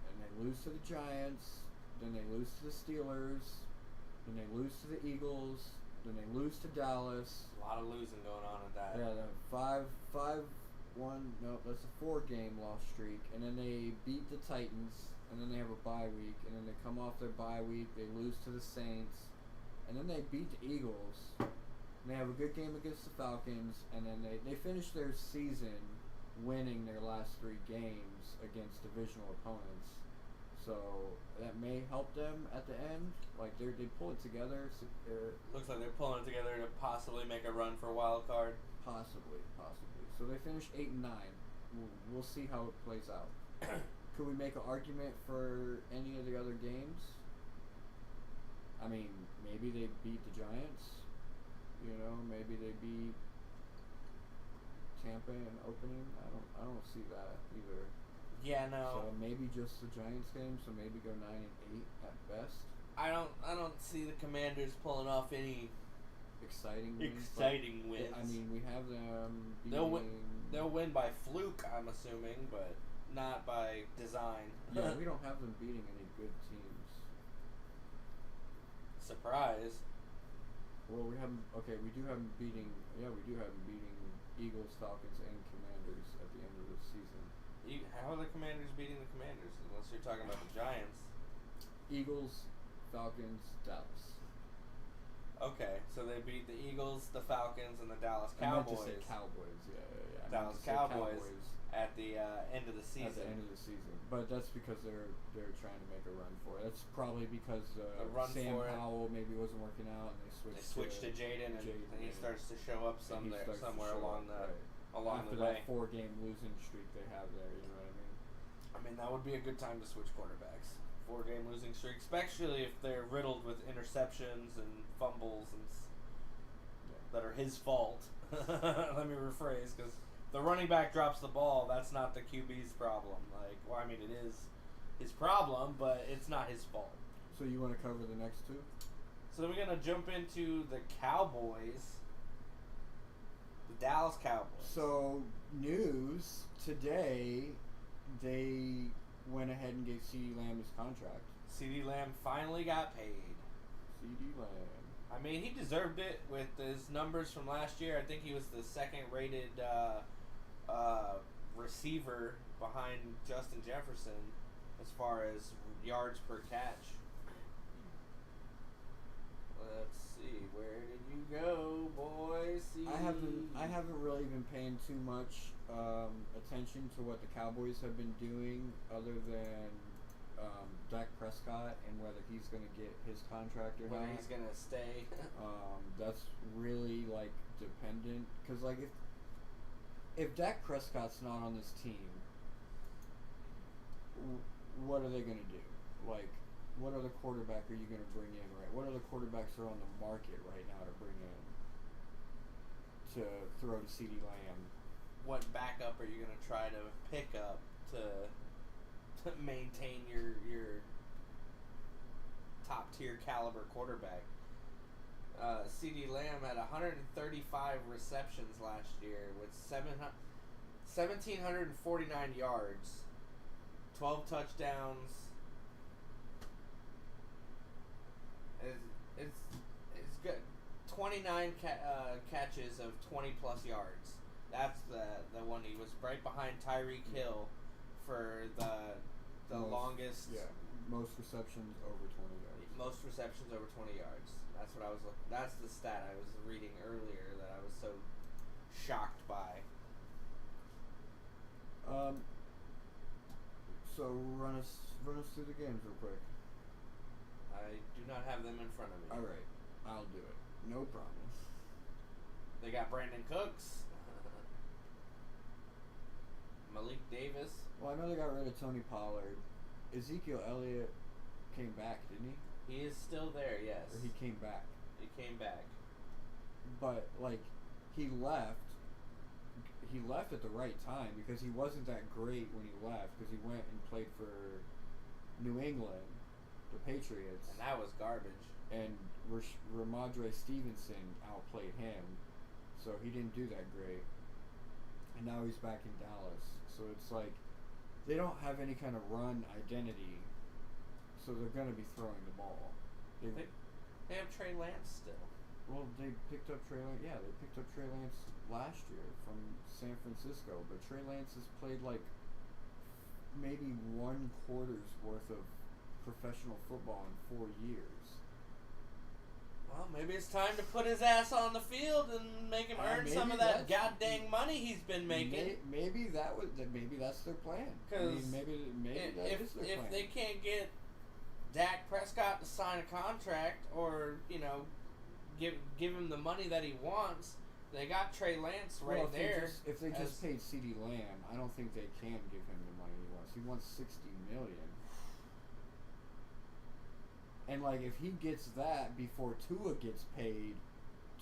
and they lose to the Giants. Then they lose to the Steelers. Then they lose to the Eagles. Then they lose to Dallas. A lot of losing going on with that. Yeah, the 5-1. No, that's a 4-game loss streak. And then they beat the Titans. And then they have a bye week. And then they come off their bye week. They lose to the Saints. And then they beat the Eagles. And they have a good game against the Falcons. And then they finish their season winning their last 3 games against divisional opponents. So that may help them at the end. Like they pull it together. Looks like they're pulling it together to possibly make a run for a wild card. Possibly. So they finish 8-9. We'll see how it plays out. Could we make an argument for any of the other games? I mean, maybe they beat the Giants. Maybe they beat Tampa in opening. I don't see that either. Yeah, no. So maybe just the Giants game. So maybe go 9-8 at best. I don't see the Commanders pulling off any exciting wins. I mean, we have them beating. They'll win by fluke, I'm assuming, but not by design. Yeah, we don't have them beating any good teams. Surprise. Well, we do have them beating. Yeah, we do have them beating Eagles, Falcons, and Commanders at the end of the season. How are the Commanders beating the Commanders? Unless you're talking about the Giants. Eagles, Falcons, Dallas. Okay, so they beat the Eagles, the Falcons, and the Dallas I meant Cowboys. to say Cowboys, yeah. I meant Dallas to say Cowboys at the end of the season. At the end of the season, but that's because they're trying to make a run for it. That's probably because Sam Howell maybe wasn't working out, and they switched to Jaden, and he starts to show up somewhere along the right. along After the way. that 4-game losing streak they have there, you know what I mean? I mean, that would be a good time to switch quarterbacks. 4-game losing streak, especially if they're riddled with interceptions and fumbles and that are his fault. Let me rephrase, because the running back drops the ball. That's not the QB's problem. I mean, it is his problem, but it's not his fault. So you want to cover the next two? So then we're gonna jump into the Cowboys, the Dallas Cowboys. So news today, they went ahead and gave CeeDee Lamb his contract. CeeDee Lamb finally got paid. CeeDee Lamb. I mean, he deserved it with his numbers from last year. I think he was the second-rated receiver behind Justin Jefferson as far as yards per catch. Let's see, where did you go, boys? I haven't really been paying too much attention to what the Cowboys have been doing, other than Dak Prescott and whether he's going to get his contract or whether not. He's going to stay. That's really dependent, because if Dak Prescott's not on this team, what are they going to do? What other quarterback are you going to bring in, right? What other quarterbacks are on the market right now to bring in to throw to CeeDee Lamb? What backup are you going to try to pick up to maintain your top tier caliber quarterback? CeeDee Lamb had 135 receptions last year with 1,749 yards, 12 touchdowns. It's good. 29 catches of 20 plus yards. That's the one. He was right behind Tyreek Hill for the longest. Yeah, most receptions over 20 yards. Most receptions over 20 yards. That's what I was looking. That's the stat I was reading earlier that I was so shocked by. So run us through the games real quick. I do not have them in front of me. All right, I'll do it. No problem. They got Brandon Cooks, Malik Davis. Well, I know they got rid of Tony Pollard. Ezekiel Elliott came back, didn't he? He is still there, yes. Or he came back. He came back. But he left. He left at the right time, because he wasn't that great when he left, because he went and played for New England, the Patriots. And that was garbage. And Ramondre Stevenson outplayed him, so he didn't do that great. And now he's back in Dallas. So it's they don't have any kind of run identity, so they're going to be throwing the ball. They have Trey Lance still. Well, they picked up Trey Lance. Yeah, they picked up Trey Lance last year from San Francisco, but Trey Lance has played maybe 1 quarter's worth of professional football in 4 years. Well, maybe it's time to put his ass on the field and make him earn some of that goddamn money he's been making. Maybe that's their plan. Maybe that is their plan. If they can't get Dak Prescott to sign a contract, or give him the money that he wants, they got Trey Lance right there. If they just paid CeeDee Lamb, I don't think they can give him the money he wants. He wants $60 million. And if he gets that before Tua gets paid,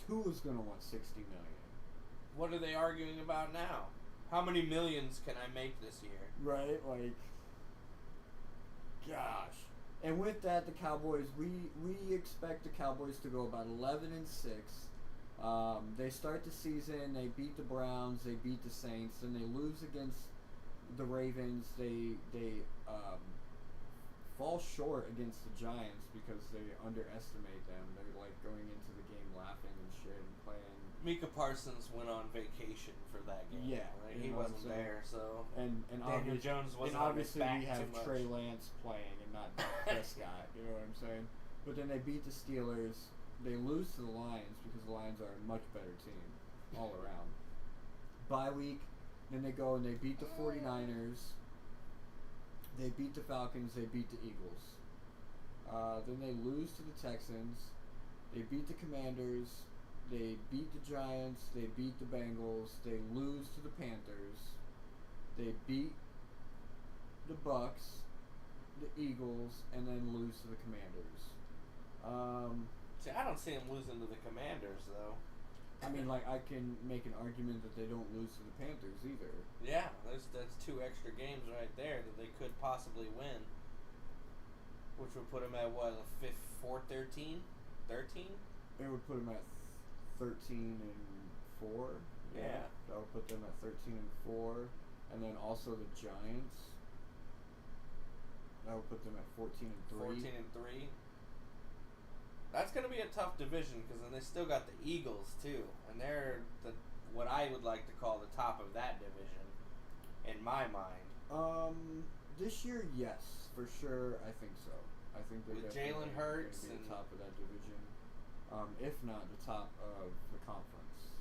Tua's gonna want $60 million. What are they arguing about now? How many millions can I make this year? Right, gosh. And with that, the Cowboys, we expect the Cowboys to go about 11-6. They start the season, they beat the Browns, they beat the Saints, then they lose against the Ravens. They fall short against the Giants because they underestimate them. They're like going into the game laughing and shit and playing. Micah Parsons went on vacation for that game. Yeah, right? you He know what wasn't I'm saying? there, so And Daniel Jones wasn't and obviously on his we back have too much. Trey Lance playing and not Prescott. You know what I'm saying? But then they beat the Steelers. They lose to the Lions because the Lions are a much better team all around. Bye week, then they go and they beat the 49ers. They beat the Falcons. They beat the Eagles. Then they lose to the Texans. They beat the Commanders. They beat the Giants. They beat the Bengals. They lose to the Panthers. They beat the Bucks, the Eagles, and then lose to the Commanders. See, I don't see him losing to the Commanders, though. I mean, like, I can make an argument that they don't lose to the Panthers either. Yeah, that's 2 extra games right there that they could possibly win. Which would put them at, what, 13? 13? It would put them at 13 and 4. Yeah. That would put them at 13 and 4. And then also the Giants. That would put them at 14 and 3. 14 and 3. That's going to be a tough division because then they still got the Eagles too, and they're what I would like to call the top of that division, in my mind. This year, yes, for sure. I think so. I think they're With definitely Jalen Hurts gonna be and the top of that division, if not the top of the conference.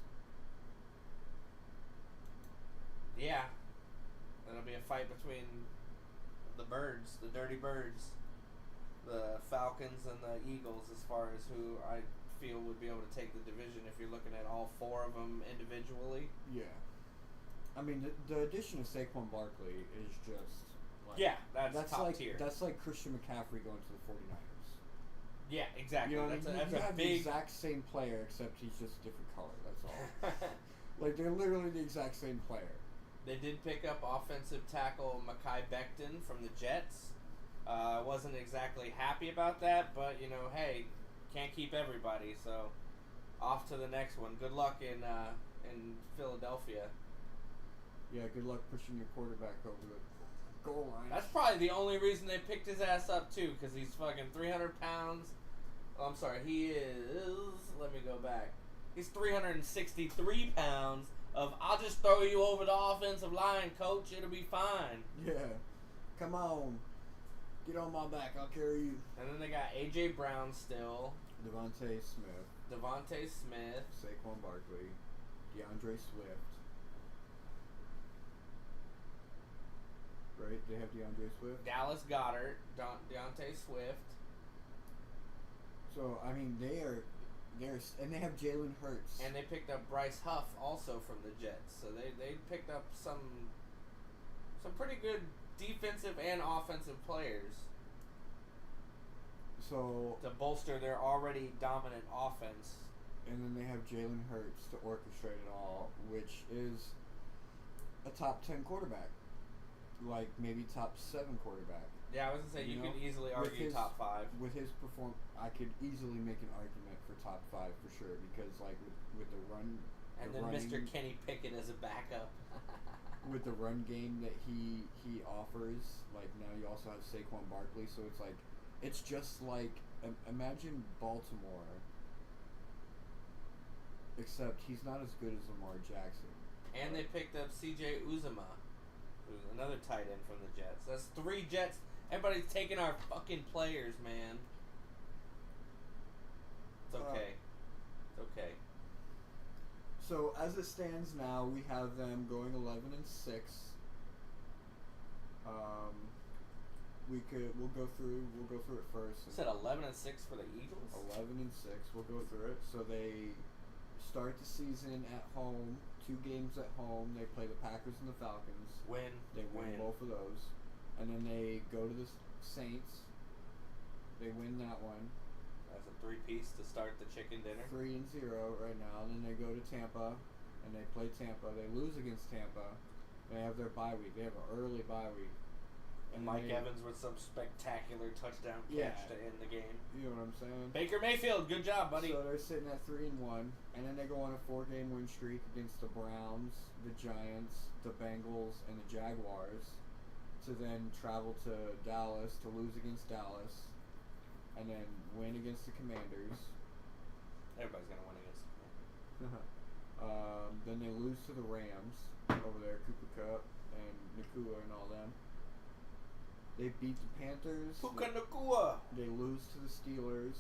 Yeah, it'll be a fight between the birds, the dirty birds. The Falcons and the Eagles as far as who I feel would be able to take the division if you're looking at all 4 of them individually. Yeah. I mean, the addition of Saquon Barkley is just like... Yeah, that's top like, tier. That's like Christian McCaffrey going to the 49ers. Yeah, exactly. You know, that's you a have big... the exact same player, except he's just a different color, that's all. Like, they're literally the exact same player. They did pick up offensive tackle Mekhi Becton from the Jets. I wasn't exactly happy about that, but, you know, hey, can't keep everybody, so off to the next one. Good luck in Philadelphia. Yeah, good luck pushing your quarterback over the goal line. That's probably the only reason they picked his ass up, too, because he's fucking 300 pounds. Oh, I'm sorry, he is, let me go back. He's 363 pounds of, I'll just throw you over the offensive line, coach, it'll be fine. Yeah. Come on. Get on my back, I'll carry you. And then they got A.J. Brown still. Devontae Smith. Saquon Barkley. DeAndre Swift. Right? They have DeAndre Swift? Dallas Goedert. Deontay Swift. So, I mean, and they have Jalen Hurts. And they picked up Bryce Huff also from the Jets. So they picked up some pretty good defensive and offensive players. So to bolster their already dominant offense. And then they have Jalen Hurts to orchestrate it all, which is a top 10 quarterback. Like, maybe top 7 quarterback. Yeah, I was going to say, you could easily argue top 5. With his I could easily make an argument for top 5 for sure, because, like, with the run... And then running, Mr. Kenny Pickett as a backup. With the run game that he offers, like, now you also have Saquon Barkley, so it's like, it's just like, imagine Baltimore, except he's not as good as Lamar Jackson. And they picked up C.J. Uzomah, who's another tight end from the Jets. That's 3 Jets. Everybody's taking our fucking players, man. It's okay. It's okay. So as it stands now, we have them going 11-6. We'll go through it first. You said 11-6 for the Eagles? 11-6. We'll go through it. So they start the season at home, 2 games at home. They play the Packers and the Falcons. They win both of those. And then they go to the Saints. They win that one. That's a 3-piece to start the chicken dinner. 3-0 right now. And then they go to Tampa, and they play Tampa. They lose against Tampa. They have their bye week. They have an early bye week. And Mike Evans with some spectacular touchdown catch to end the game. You know what I'm saying? Baker Mayfield, good job, buddy. So they're sitting at 3-1, and then they go on a 4-game win streak against the Browns, the Giants, the Bengals, and the Jaguars. to then travel to Dallas to lose against Dallas, and then win against the Commanders. Everybody's gonna win against them. Then they lose to the Rams over there, Cooper Kupp and Nakua and all them. They beat the Panthers. Puka Nakua. They lose to the Steelers.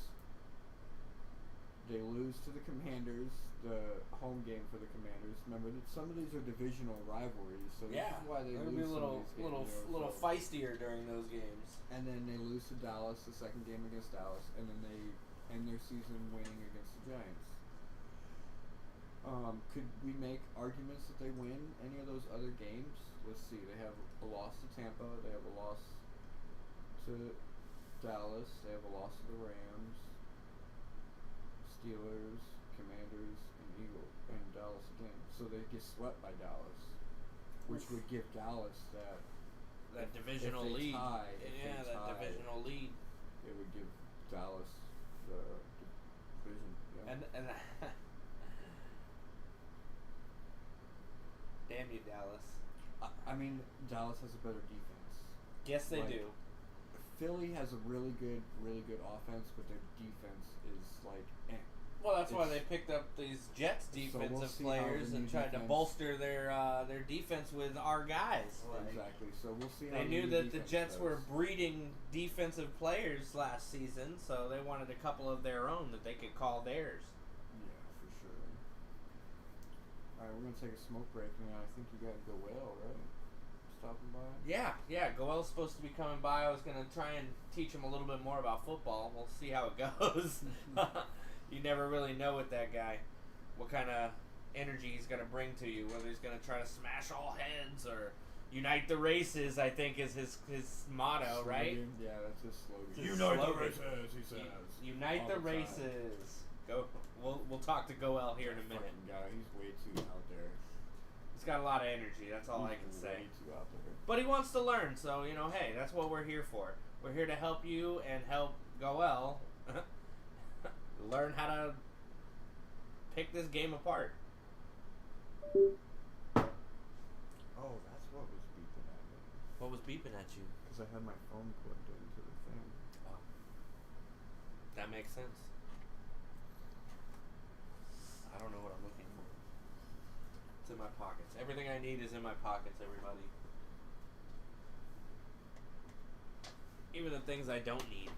They lose to the Commanders, the home game for the Commanders. Remember that some of these are divisional rivalries, so this is why they they'll lose be a some little, of these games. little feistier during those games. And then they lose to Dallas, the second game against Dallas, and then they end their season winning against the Giants. Could we make arguments that they win any of those other games? Let's see. They have a loss to Tampa. They have a loss to Dallas. They have a loss to the Rams, Steelers, Commanders, and and Dallas again. So they get swept by Dallas, which would give Dallas that divisional if they lead. Tie, Divisional lead. It would give Dallas the division. Yeah. And damn you, Dallas. I mean, Dallas has a better defense. Yes, they do. Philly has a really good offense, but their defense is like. Well, that's why they picked up these Jets defensive players and tried to bolster their defense with our guys. Exactly. So we'll see. They knew that the Jets were breeding defensive players last season, so they wanted a couple of their own that they could call theirs. Yeah, for sure. All right, we're gonna take a smoke break, and I think you got to go well, right? Stopping by. Yeah. Goel's supposed to be coming by. I was gonna try and teach him a little bit more about football. We'll see how it goes. You never really know with that guy, what kind of energy he's gonna bring to you. Whether he's gonna try to smash all heads or unite the races. I think is his motto, right? Yeah, that's his slogan. Unite the races, he says. Unite the races. Go. We'll talk to Goel here in a minute. Guy, he's way too out there. He's got a lot of energy. That's all I can say. Way too out there. But he wants to learn, so hey, that's what we're here for. We're here to help you and help Goel learn how to pick this game apart. Oh, that's what was beeping at me. What was beeping at you? Because I had my phone plugged into the thing. Oh. That makes sense. I don't know what I'm looking for. It's in my pockets. Everything I need is in my pockets, everybody. Even the things I don't need.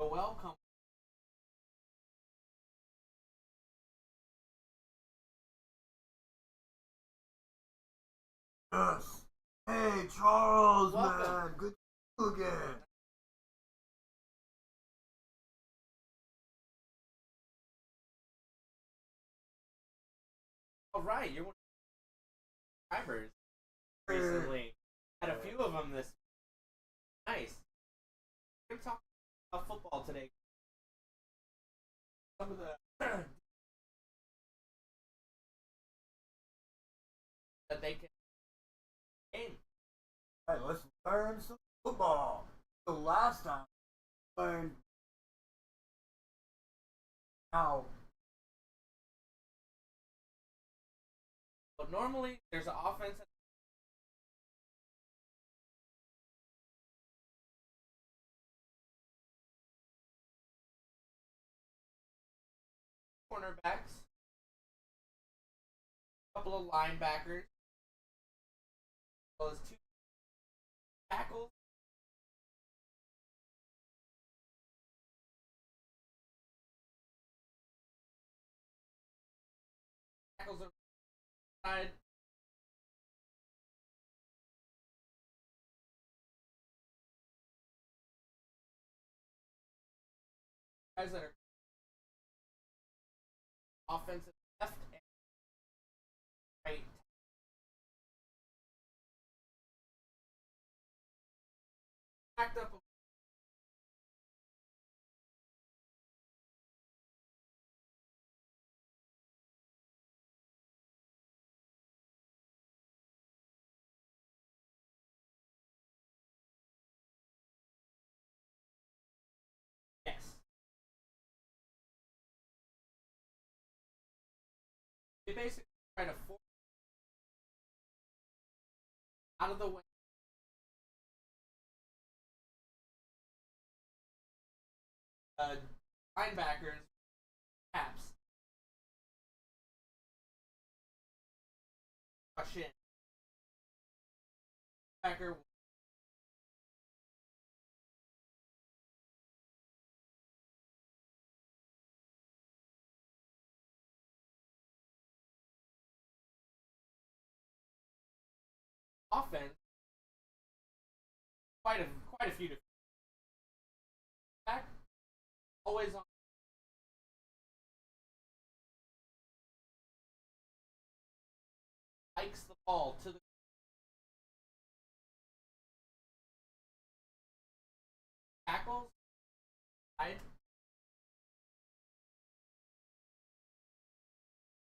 So welcome. Yes. Hey, Charles, Welcome. man. Good to see you again. All right, you're one of the subscribers recently. Had a few of them this. Nice. We're talking about football today. Some of the that they can game. Hey, let's learn some football. The last time we learned how. But normally there's an offense and cornerbacks, a couple of linebackers, as well as two tackles. Tackles are side. Guys that are offensive left and right. Backed up. Yes. They basically try to force out of the way. Linebackers, caps, rush in. Linebacker, offense, quite a few different. Back, always on. Hikes the ball to the tackles, side,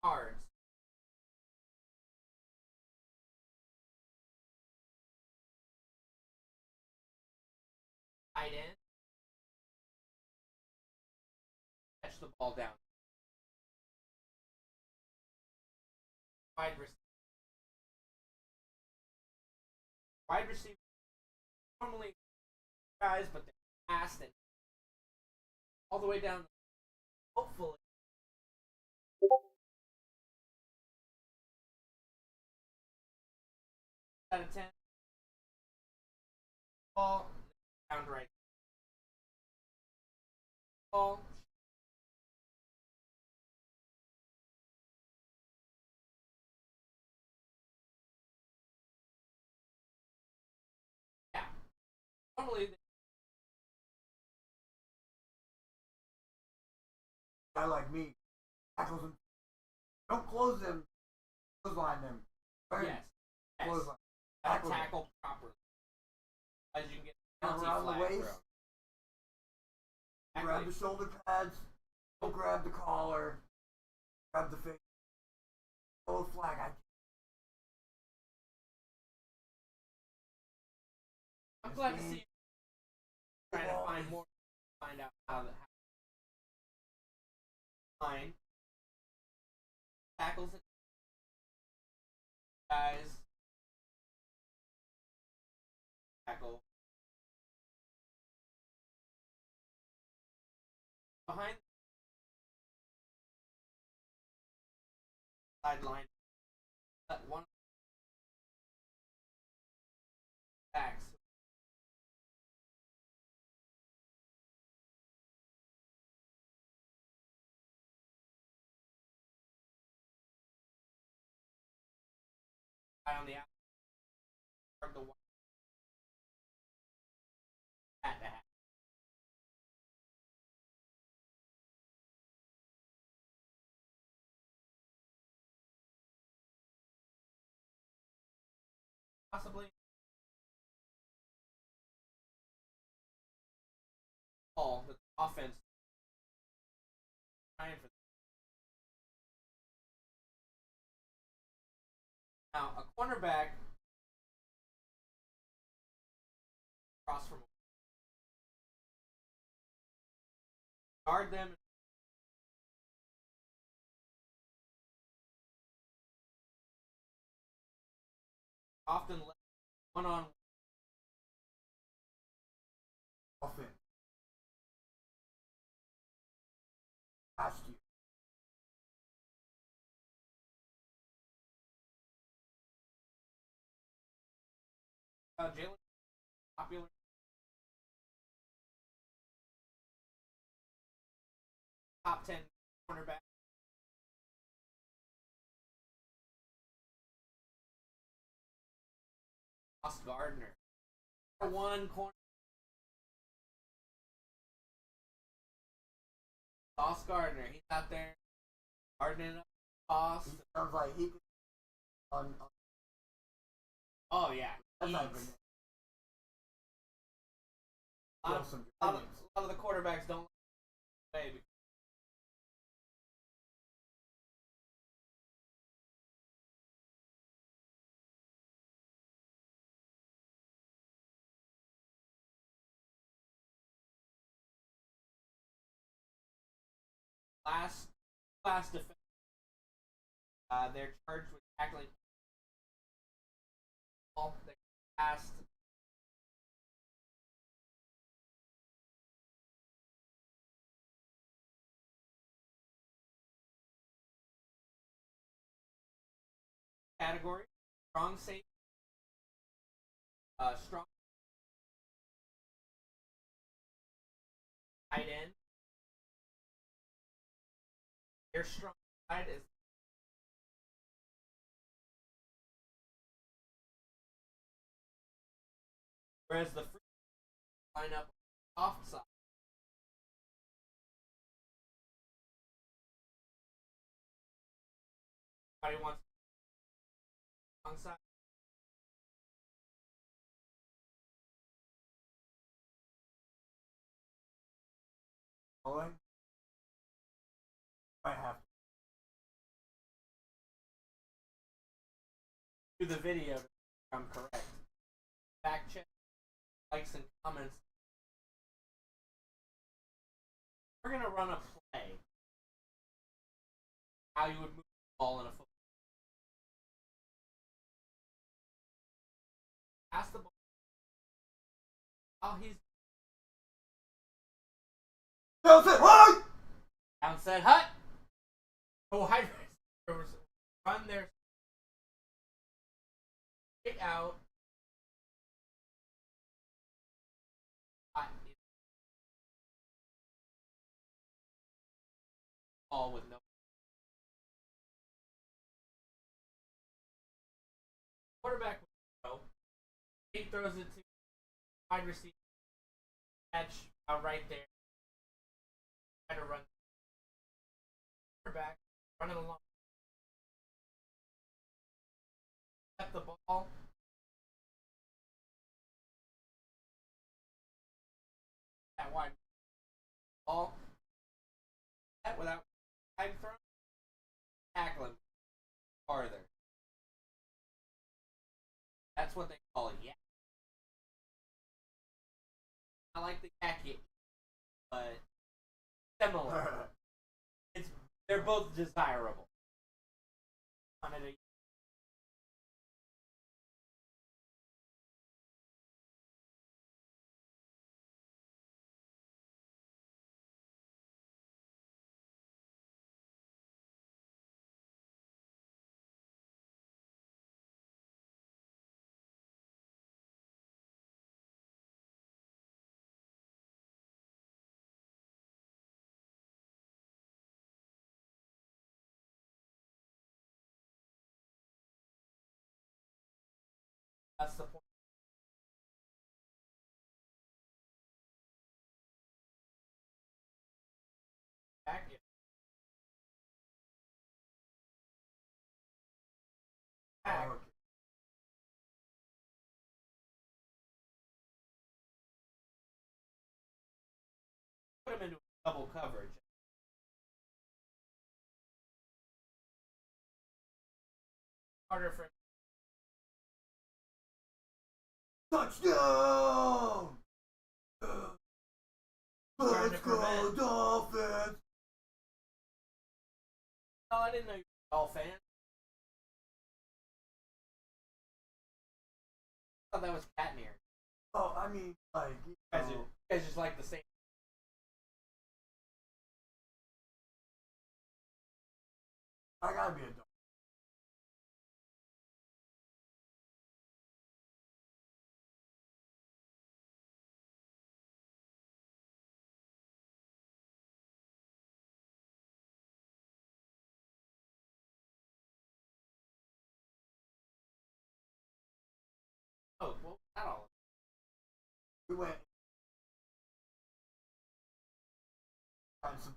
guards, tight end, catch the ball down. Wide receiver. Wide receiver normally guys, but they're fast and all the way down. Hopefully, out of 10, ball down right. Ball, yeah. Normally, Guy like me tackles him. Don't close him. Clothesline them. yes, yes. Clothesline. Tackle properly, as you can get penalty Around the flag waist. thrown. Grab the shoulder pads. Don't grab the collar. Grab the face. Throw the flag. I'm glad to see you trying to find more, find out how the line tackles it, guys. Tackle behind the sideline. Let one backs guy on the outside, the hat to hat. Possibly all the offense trying for now a cornerback across from guard them often one on Offense. Last year. Jalen popular top 10 cornerback. Ross Gardner. One corner. Ross Gardner. He's out there gardening up toss. He sounds like he could on Oh yeah. that's not even A lot of the quarterbacks don't play. Last defense. They're charged with tackling all the past category. Strong safety. Strong tight end. Their strong side is whereas the free line up off side. Everybody wants long side. Owen. Might have Do the video if I'm correct. Fact check, likes and comments. We're gonna run a play. How you would move the ball in a football. Pass the ball. Oh, he's down said hut. The wide receivers run their straight out. Ball with no quarterback. He throws it to wide receiver. Catch right there. Try to run. Quarterback running along. Get the ball. That wide ball. That without time throw. Tackling farther. That's what they call it. Yeah. I like the khaki, but similar. They're both desirable. That's the point. Back here. Back. Okay. Put him into double coverage. Harder for him. Touchdown! Trying Let's to go, prevent. Dolphins! Oh, I didn't know you were all fans. I thought that was Katnier. Oh, I mean, like, You guys just like the same. I gotta be a dog. Oh, what was that all? We went. Some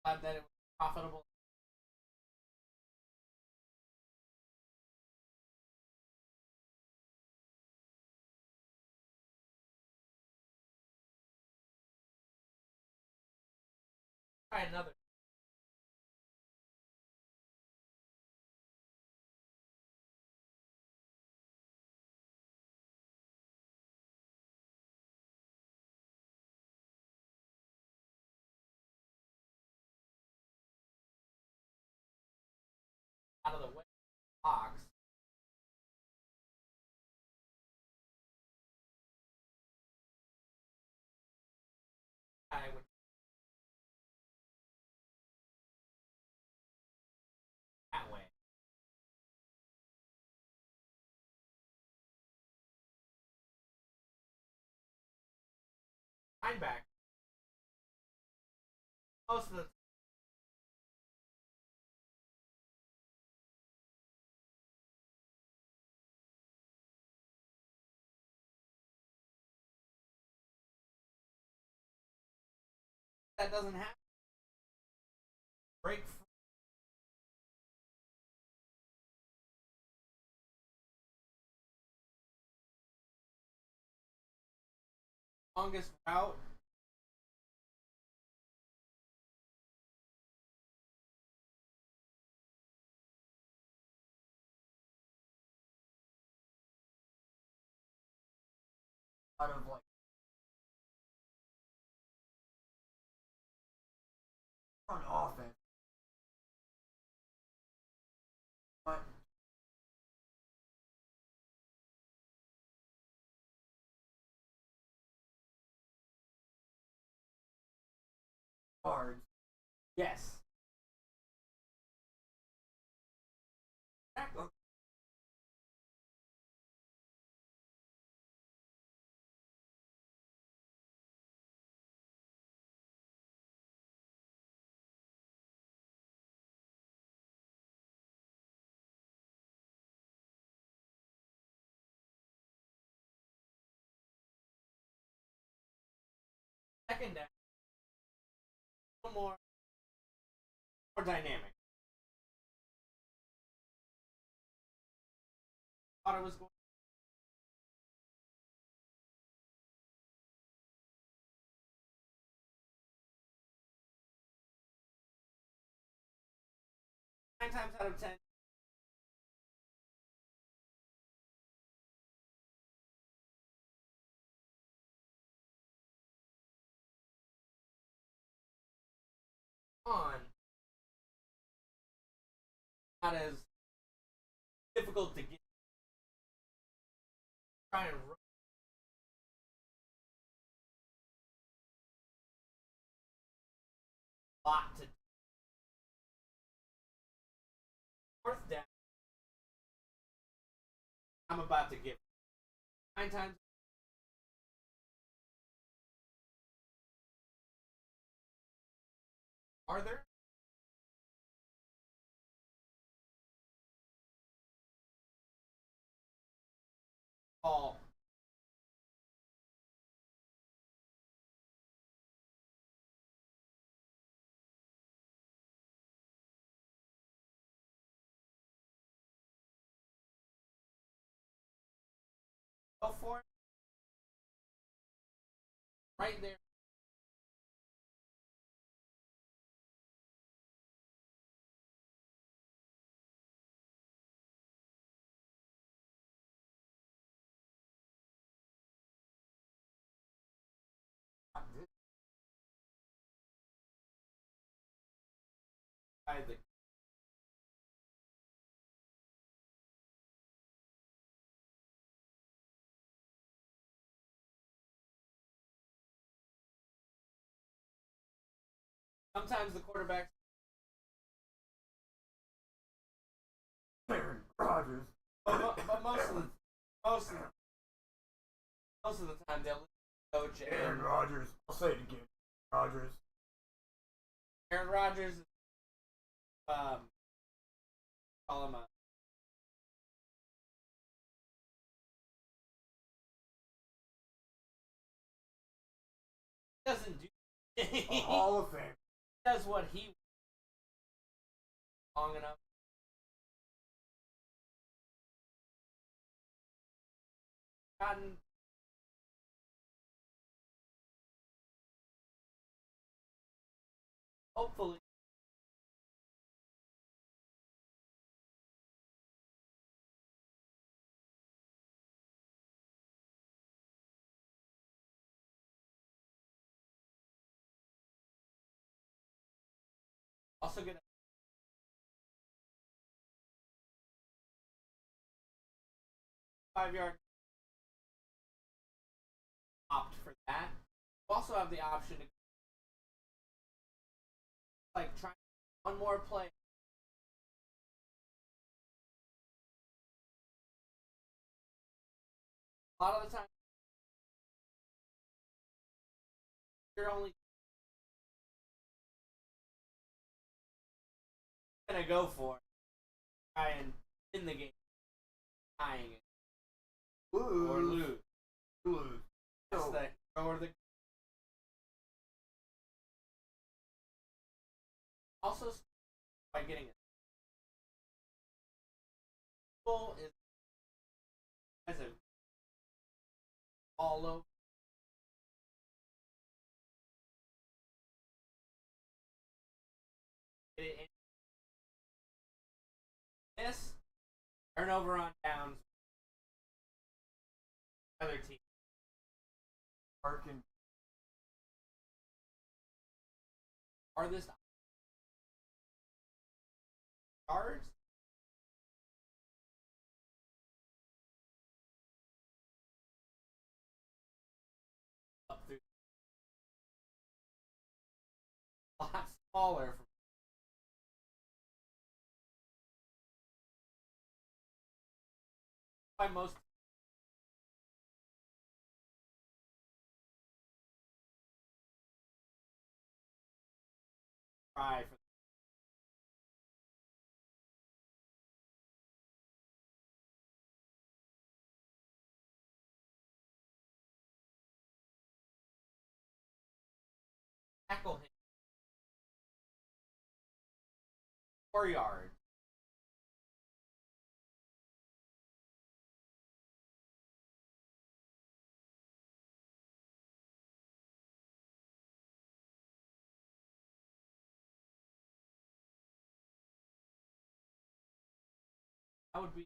Glad that it was profitable. Try another. Out of the way. Box. I would. That way. Linebacker. Most of the. That doesn't happen. Break free. Longest route. out of like on offense. But yards. Yes. Exactly. Second down. A little more dynamic. Thought it was going. 9 times out of 10. On. Not as difficult to get. Try and run. A lot to. Fourth down. I'm about to give 9 times. Are there? All. Go for it. Right there. Sometimes the quarterback. Aaron Rodgers. But most of the time they'll coach Aaron Rodgers. I'll say it again. Rodgers. Aaron Rodgers. Call him a. Doesn't do. A Hall of Fame. Does what he long enough. Gotten hopefully also gonna 5 yard opt for that. You also have the option to like try one more play. A lot of the time you're only gonna go for it. Try and win the game, tying it Lose. or lose. Lose. That's So, the or the also by getting it. Goal is as a all over. Get it in. This turnover on downs. Other team. Arkin. Farthest yards. Up through a lot smaller from by most try for tackle him 4 yards. That would be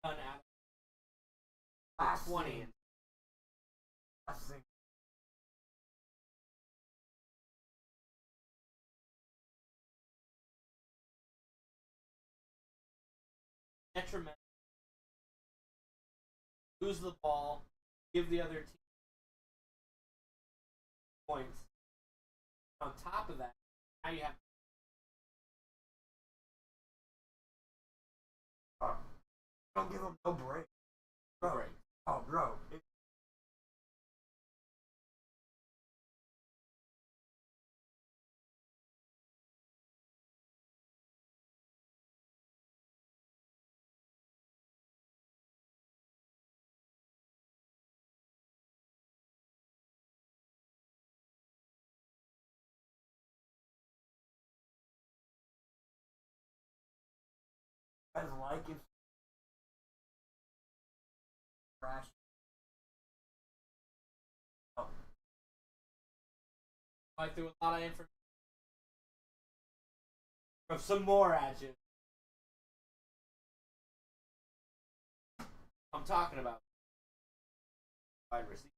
done at Last 20. thing. Last thing. Detrimental. Lose the ball. Give the other team points. On top of that, now you have. Don't give them no break. No break. Oh, bro. Guys like it. Crash. Oh. I threw a lot of information. Some more at you. I'm talking about wide receiver.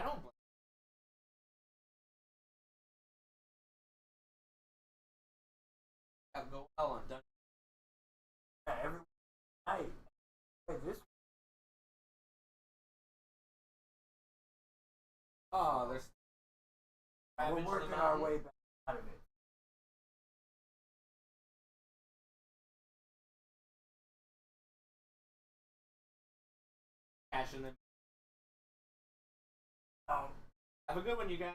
I don't blame. Go well on done. Yeah, every night. This. Oh, there's. We're working our way back out of it. Cashing them. Um, Have a good one, you guys.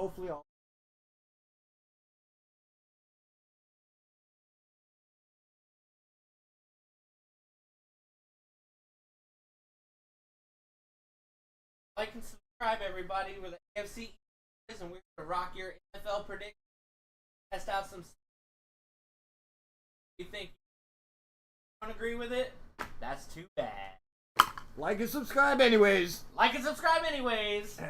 hopefully, I'll. Like and subscribe, everybody. We're the AFC and we're gonna rock your NFL prediction. Test out some. You think you don't agree with it? That's too bad. Like and subscribe, anyways. Like and subscribe, anyways.